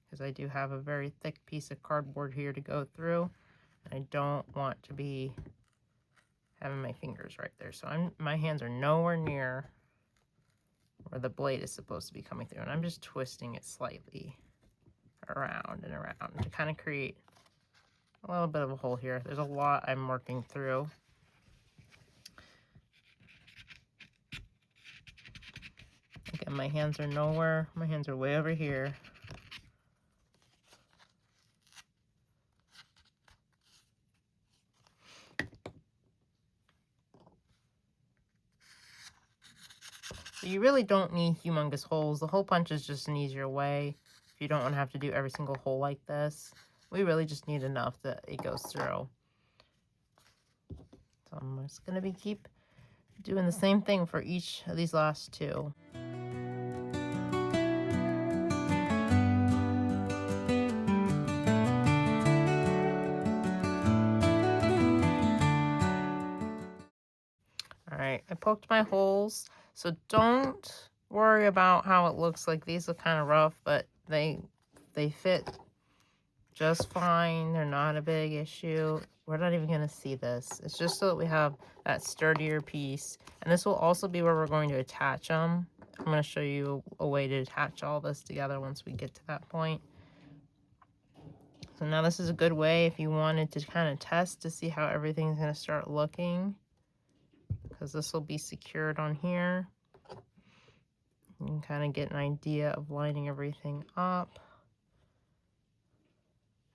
because I do have a very thick piece of cardboard here to go through, and I don't want to be having my fingers right there. So my hands are nowhere near where the blade is supposed to be coming through, and I'm just twisting it slightly around and around to kind of create a little bit of a hole here. There's a lot I'm working through. Again, my hands are nowhere. My hands are way over here. So you really don't need humongous holes. The hole punch is just an easier way if you don't want to have to do every single hole like this. We really just need enough that it goes through. So I'm just going to keep doing the same thing for each of these last 2. poked my holes, so don't worry about how it looks. Like, these look kind of rough, but they fit just fine. They're not a big issue. We're not even going to see this. It's just so that we have that sturdier piece. And this will also be where we're going to attach them. I'm going to show you a way to attach all this together once we get to that point. So now this is a good way if you wanted to kind of test to see how everything's going to start looking, because this will be secured on here. You can kind of get an idea of lining everything up.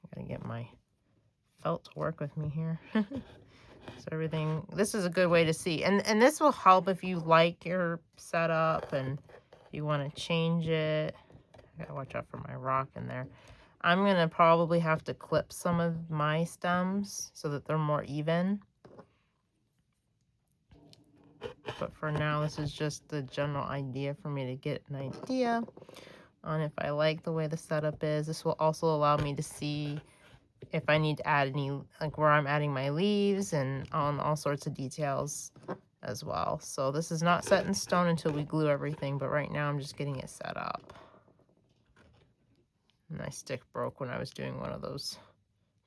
I gotta get my felt to work with me here. So everything, this is a good way to see. And this will help if you like your setup and you want to change it. I gotta watch out for my rock in there. I'm gonna probably have to clip some of my stems so that they're more even. But for now, this is just the general idea for me to get an idea on if I like the way the setup is. This will also allow me to see if I need to add any, like where I'm adding my leaves and on all sorts of details as well. So this is not set in stone until we glue everything, but right now I'm just getting it set up. And my stick broke when I was doing one of those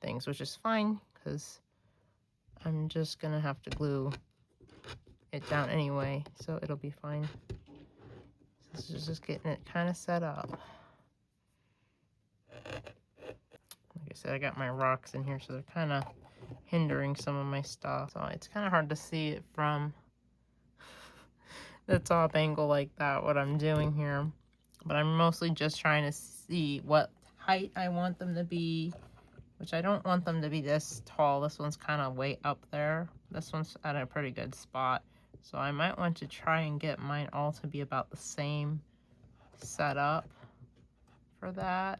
things, which is fine because I'm just gonna have to glue it down anyway, so it'll be fine. So this is just getting it kind of set up. Like I said, I got my rocks in here, so they're kind of hindering some of my stuff. So it's kind of hard to see it from the top angle like that, what I'm doing here. But I'm mostly just trying to see what height I want them to be, which I don't want them to be this tall. This one's kind of way up there. This one's at a pretty good spot. So I might want to try and get mine all to be about the same setup for that.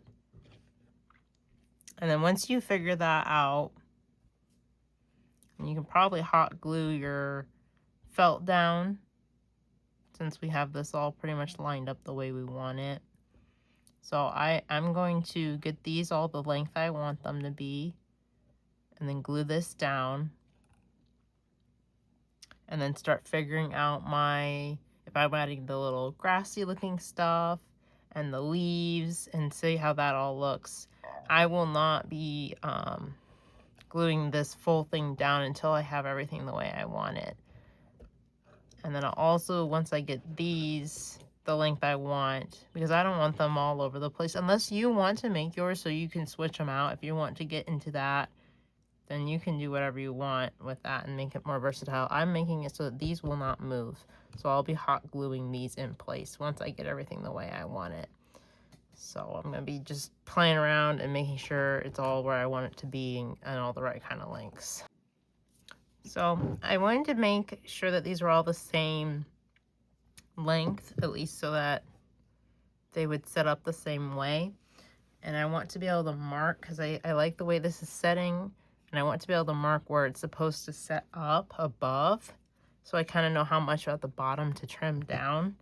And then once you figure that out, and you can probably hot glue your felt down since we have this all pretty much lined up the way we want it. So I'm going to get these all the length I want them to be and then glue this down and then start figuring out if I'm adding the little grassy looking stuff and the leaves and see how that all looks. I will not be gluing this full thing down until I have everything the way I want it. And then I'll also, once I get these the length I want, because I don't want them all over the place, unless you want to make yours so you can switch them out. If you want to get into that, then you can do whatever you want with that and make it more versatile. I'm making it so that these will not move. So I'll be hot gluing these in place once I get everything the way I want it. So I'm going to be just playing around and making sure it's all where I want it to be and all the right kind of lengths. So I wanted to make sure that these were all the same length, at least so that they would set up the same way. And I want to be able to mark, because I like the way this is setting, and I want to be able to mark where it's supposed to set up above, so I kind of know how much at the bottom to trim down.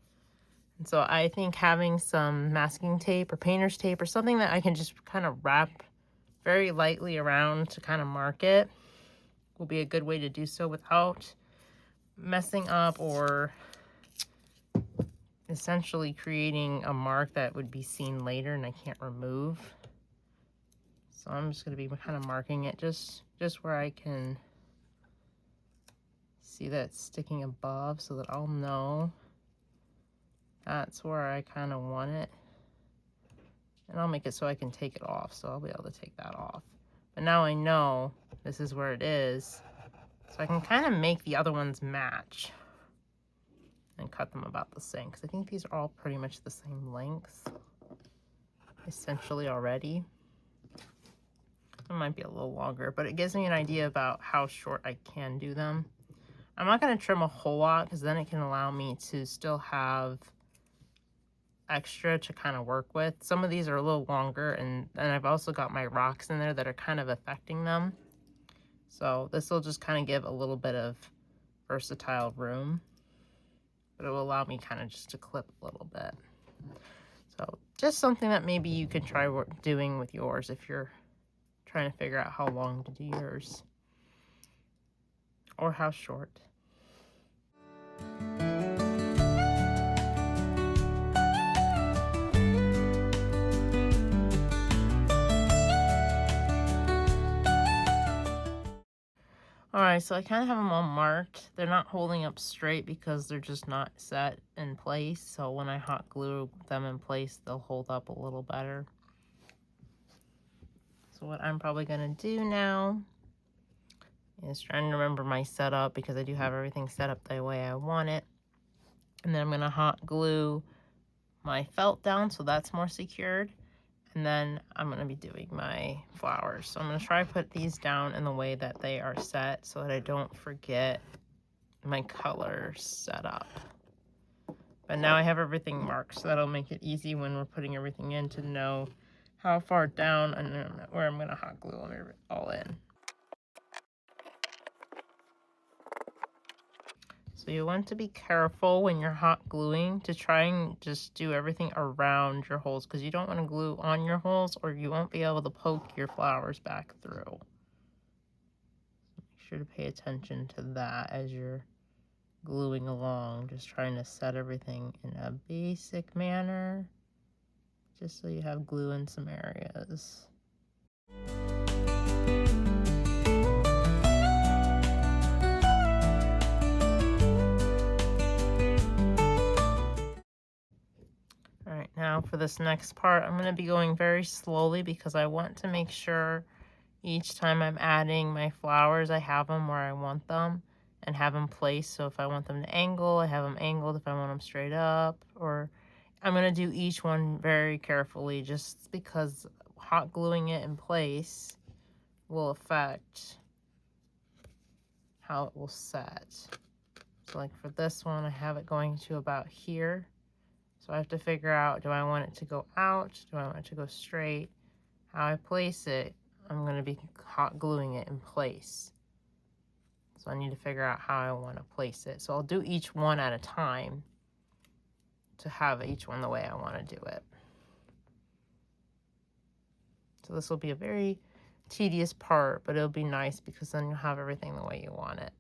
And so I think having some masking tape or painter's tape or something that I can just kind of wrap very lightly around to kind of mark it will be a good way to do so without messing up or essentially creating a mark that would be seen later and I can't remove. So I'm just going to be kind of marking it just where I can see that it's sticking above so that I'll know that's where I kind of want it. And I'll make it so I can take it off, so I'll be able to take that off. But now I know this is where it is, so I can kind of make the other ones match and cut them about the same, because I think these are all pretty much the same length essentially already. It might be a little longer, but it gives me an idea about how short I can do them. I'm not going to trim a whole lot, because then it can allow me to still have extra to kind of work with. Some of these are a little longer, and I've also got my rocks in there that are kind of affecting them. So this will just kind of give a little bit of versatile room, but it will allow me kind of just to clip a little bit. So just something that maybe you could try doing with yours if you're trying to figure out how long to do yours or how short. Alright, so I kind of have them all marked. They're not holding up straight because they're just not set in place. So when I hot glue them in place, they'll hold up a little better. So what I'm probably going to do now is trying to remember my setup, because I do have everything set up the way I want it. And then I'm going to hot glue my felt down so that's more secured. And then I'm going to be doing my flowers. So I'm going to try to put these down in the way that they are set so that I don't forget my colors set up. But now I have everything marked, so that'll make it easy when we're putting everything in to know how far down and where I'm going to hot glue them all in. So you want to be careful when you're hot gluing to try and just do everything around your holes, because you don't want to glue on your holes or you won't be able to poke your flowers back through. Make sure to pay attention to that as you're gluing along, just trying to set everything in a basic manner, just so you have glue in some areas. Alright, now for this next part, I'm going to be going very slowly because I want to make sure each time I'm adding my flowers, I have them where I want them and have them placed. So if I want them to angle, I have them angled. If I want them straight up, or I'm going to do each one very carefully, just because hot gluing it in place will affect how it will set. So like for this one, I have it going to about here. So I have to figure out, do I want it to go out? Do I want it to go straight? How I place it, I'm going to be hot gluing it in place. So I need to figure out how I want to place it. So I'll do each one at a time to have each one the way I want to do it. So this will be a very tedious part, but it'll be nice because then you'll have everything the way you want it.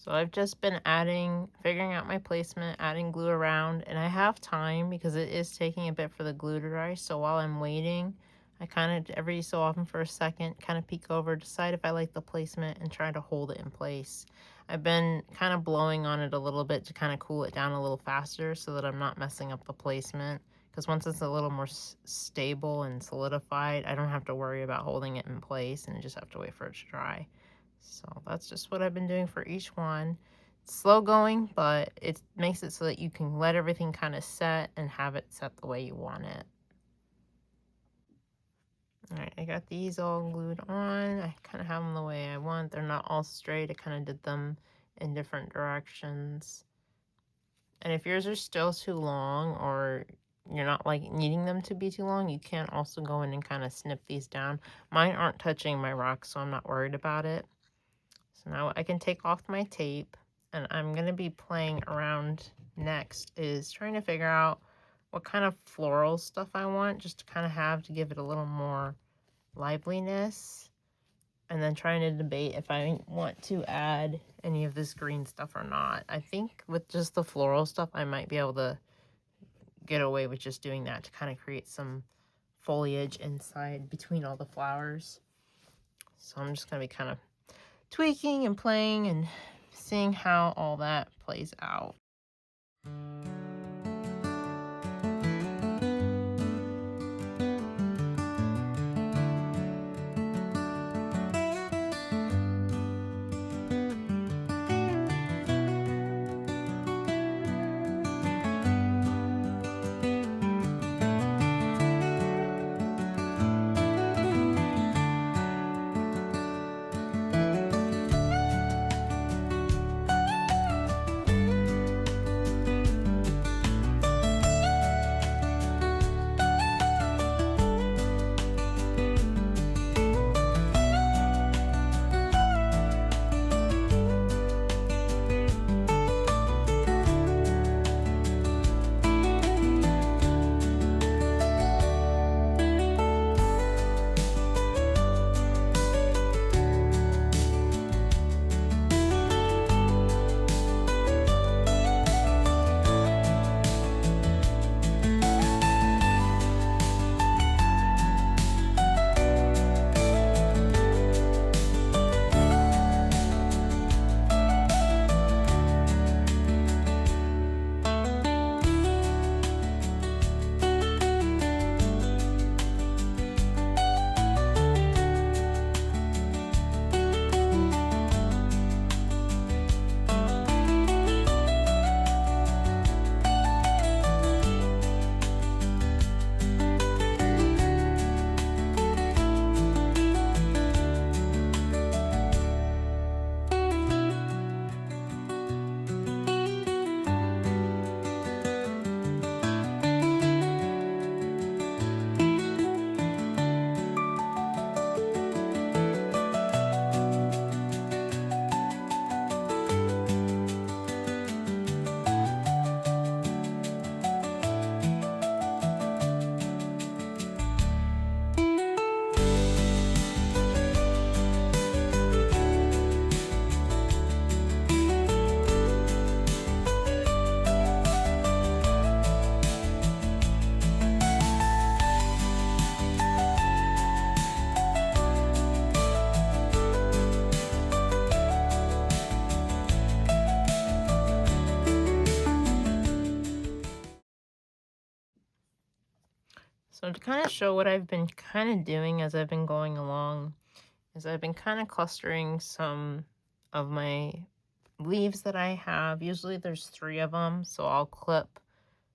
So I've just been figuring out my placement, adding glue around, and I have time because it is taking a bit for the glue to dry. So while I'm waiting, I kind of every so often for a second kind of peek over, decide if I like the placement and try to hold it in place. I've been kind of blowing on it a little bit to kind of cool it down a little faster so that I'm not messing up the placement. Because once it's a little more stable and solidified, I don't have to worry about holding it in place and I just have to wait for it to dry. So that's just what I've been doing for each one. It's slow going, but it makes it so that you can let everything kind of set and have it set the way you want it. Alright, I got these all glued on. I kind of have them the way I want. They're not all straight. I kind of did them in different directions. And if yours are still too long, or you're not like needing them to be too long, you can also go in and kind of snip these down. Mine aren't touching my rocks, so I'm not worried about it. So now I can take off my tape, and I'm going to be playing around next is trying to figure out what kind of floral stuff I want, just to kind of have to give it a little more liveliness, and then trying to debate if I want to add any of this green stuff or not. I think with just the floral stuff, I might be able to get away with just doing that to kind of create some foliage inside between all the flowers. So I'm just going to be kind of tweaking and playing and seeing how all that plays out. So to kind of show what I've been kind of doing as I've been going along is I've been kind of clustering some of my leaves that I have. Usually there's 3 of them, so I'll clip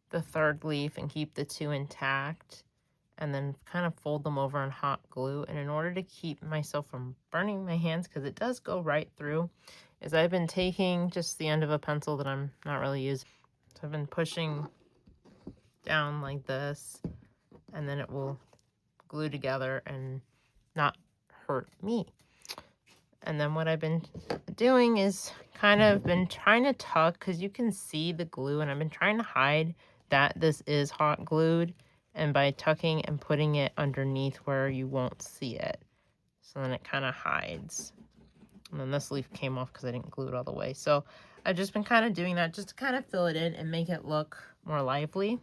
the 3rd leaf and keep the 2 intact, and then kind of fold them over in hot glue. And in order to keep myself from burning my hands, because it does go right through, is I've been taking just the end of a pencil that I'm not really using. So I've been pushing down like this, and then it will glue together and not hurt me. And then what I've been doing is kind of been trying to tuck, because you can see the glue, and I've been trying to hide that this is hot glued, and by tucking and putting it underneath where you won't see it. So then it kind of hides. And then this leaf came off because I didn't glue it all the way. So I've just been kind of doing that just to kind of fill it in and make it look more lively.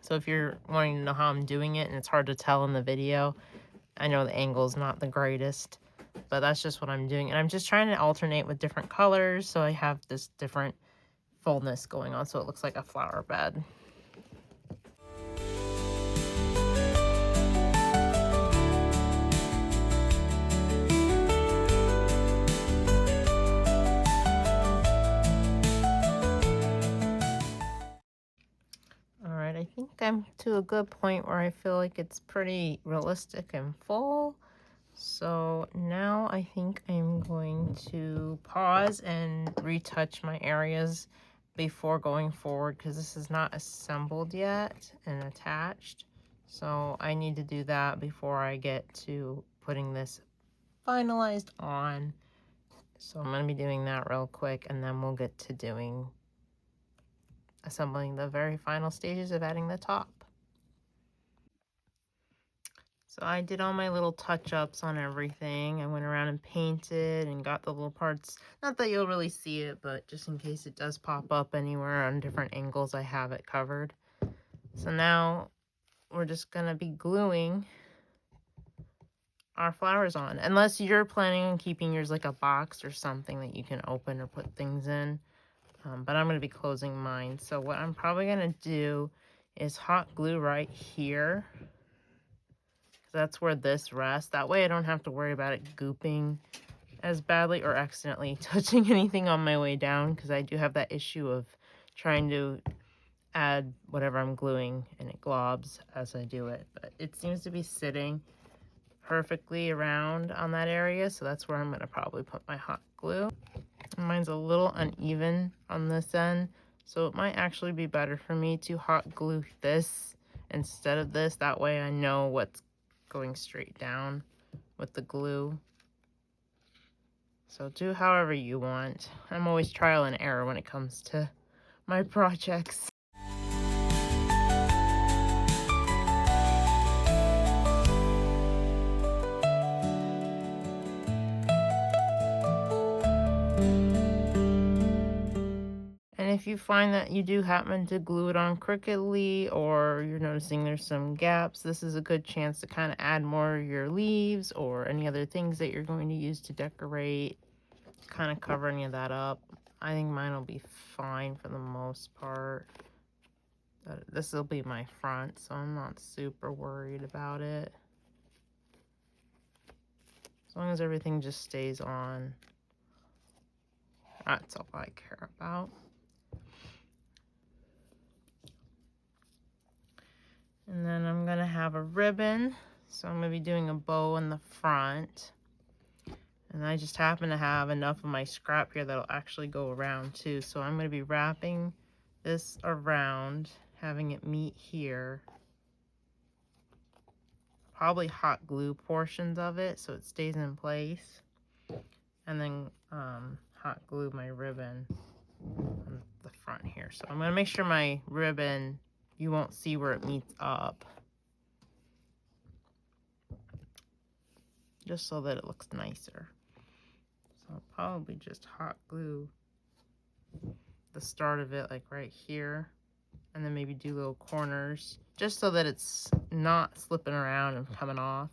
So if you're wanting to know how I'm doing it and it's hard to tell in the video, I know the angle's not the greatest, but that's just what I'm doing. And I'm just trying to alternate with different colors, so I have this different fullness going on, so it looks like a flower bed. Alright, I think I'm to a good point where I feel like it's pretty realistic and full. So now I think I'm going to pause and retouch my areas before going forward, because this is not assembled yet and attached. So I need to do that before I get to putting this finalized on. So I'm going to be doing that real quick, and then we'll get to assembling the very final stages of adding the top. So I did all my little touch-ups on everything. I went around and painted and got the little parts. Not that you'll really see it, but just in case it does pop up anywhere on different angles, I have it covered. So now we're just going to be gluing our flowers on. Unless you're planning on keeping yours like a box or something that you can open or put things in. But I'm going to be closing mine. So what I'm probably going to do is hot glue right here. That's where this rests. That way I don't have to worry about it gooping as badly or accidentally touching anything on my way down, because I do have that issue of trying to add whatever I'm gluing and it globs as I do it. But it seems to be sitting perfectly around on that area, so that's where I'm going to probably put my hot glue. And mine's a little uneven on this end, so it might actually be better for me to hot glue this instead of this. That way I know what's going straight down with the glue. So do however you want. I'm always trial and error when it comes to my projects. And if you find that you do happen to glue it on crookedly, or you're noticing there's some gaps, this is a good chance to kind of add more of your leaves or any other things that you're going to use to decorate, kind of cover any of that up. I think mine will be fine for the most part. This will be my front, so I'm not super worried about it. As long as everything just stays on, that's all I care about. And then I'm going to have a ribbon, so I'm going to be doing a bow in the front. And I just happen to have enough of my scrap here that'll actually go around too. So I'm going to be wrapping this around, having it meet here. Probably hot glue portions of it so it stays in place. And then hot glue my ribbon on the front here. So I'm going to make sure my ribbon, you won't see where it meets up, just so that it looks nicer. So I'll probably just hot glue the start of it like right here, and then maybe do little corners just so that it's not slipping around and coming off.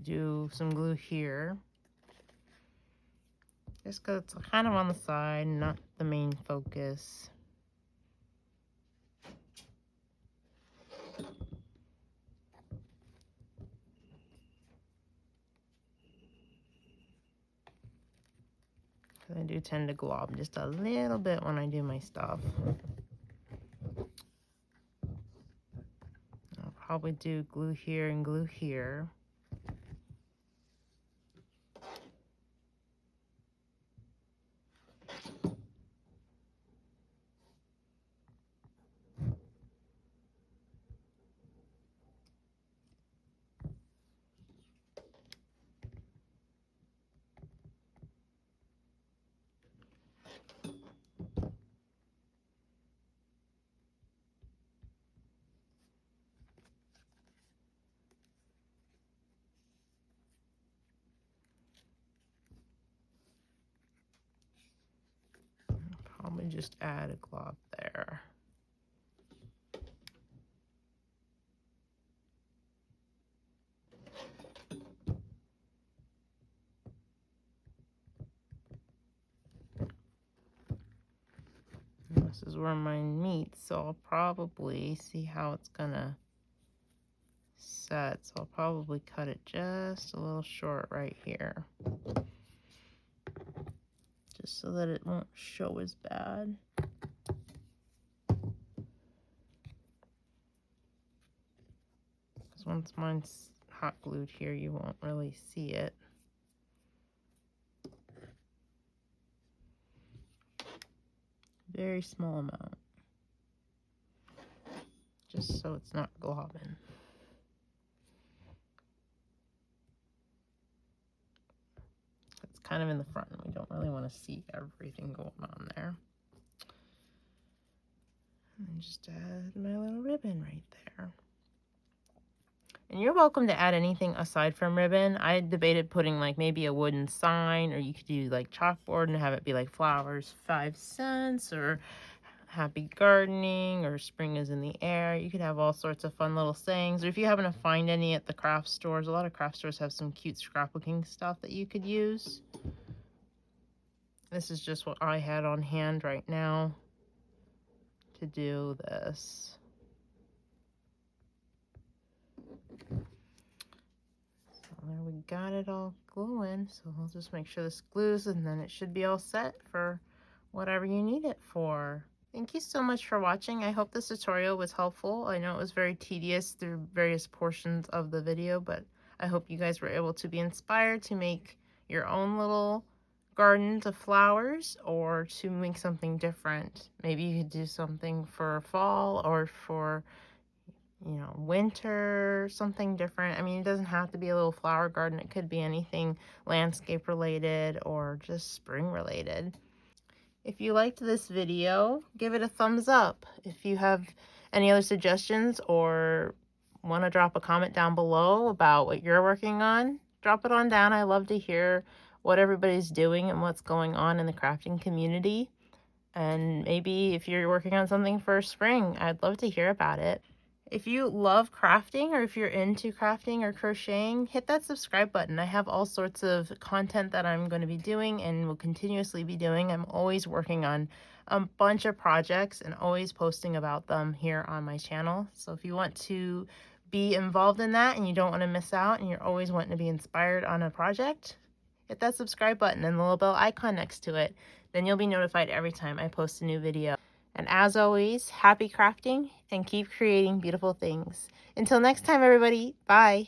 do some glue here. Just because it's kind of on the side, not the main focus. I do tend to glob just a little bit when I do my stuff. I'll probably do glue here and glue here. Probably just add a glob there. And this is where mine meets, so I'll probably see how it's gonna set. So I'll probably cut it just a little short right here, just so that it won't show as bad. Because once mine's hot glued here, you won't really see it. Very small amount, just so it's not globbing. It's kind of in the front, and we don't really want to see everything going on there. And just add my little ribbon right there. And you're welcome to add anything aside from ribbon. I debated putting like maybe a wooden sign, or you could do like chalkboard and have it be like flowers 5 cents, or happy gardening, or spring is in the air. You could have all sorts of fun little sayings. Or if you happen to find any at the craft stores, a lot of craft stores have some cute scrapbooking stuff that you could use. This is just what I had on hand right now to do this. There we got it all gluing, so I'll just make sure this glues, and then it should be all set for whatever you need it for. Thank you so much for watching. I hope this tutorial was helpful. I know it was very tedious through various portions of the video, but I hope you guys were able to be inspired to make your own little gardens of flowers, or to make something different. Maybe you could do something for fall, or for, you know, winter, something different. I mean, it doesn't have to be a little flower garden. It could be anything landscape related or just spring related. If you liked this video, give it a thumbs up. If you have any other suggestions or want to drop a comment down below about what you're working on, drop it on down. I love to hear what everybody's doing and what's going on in the crafting community. And maybe if you're working on something for spring, I'd love to hear about it. If you love crafting, or if you're into crafting or crocheting, hit that subscribe button. I have all sorts of content that I'm going to be doing and will continuously be doing. I'm always working on a bunch of projects and always posting about them here on my channel. So if you want to be involved in that and you don't want to miss out, and you're always wanting to be inspired on a project, hit that subscribe button and the little bell icon next to it. Then you'll be notified every time I post a new video. And as always, happy crafting and keep creating beautiful things. Until next time, everybody, bye.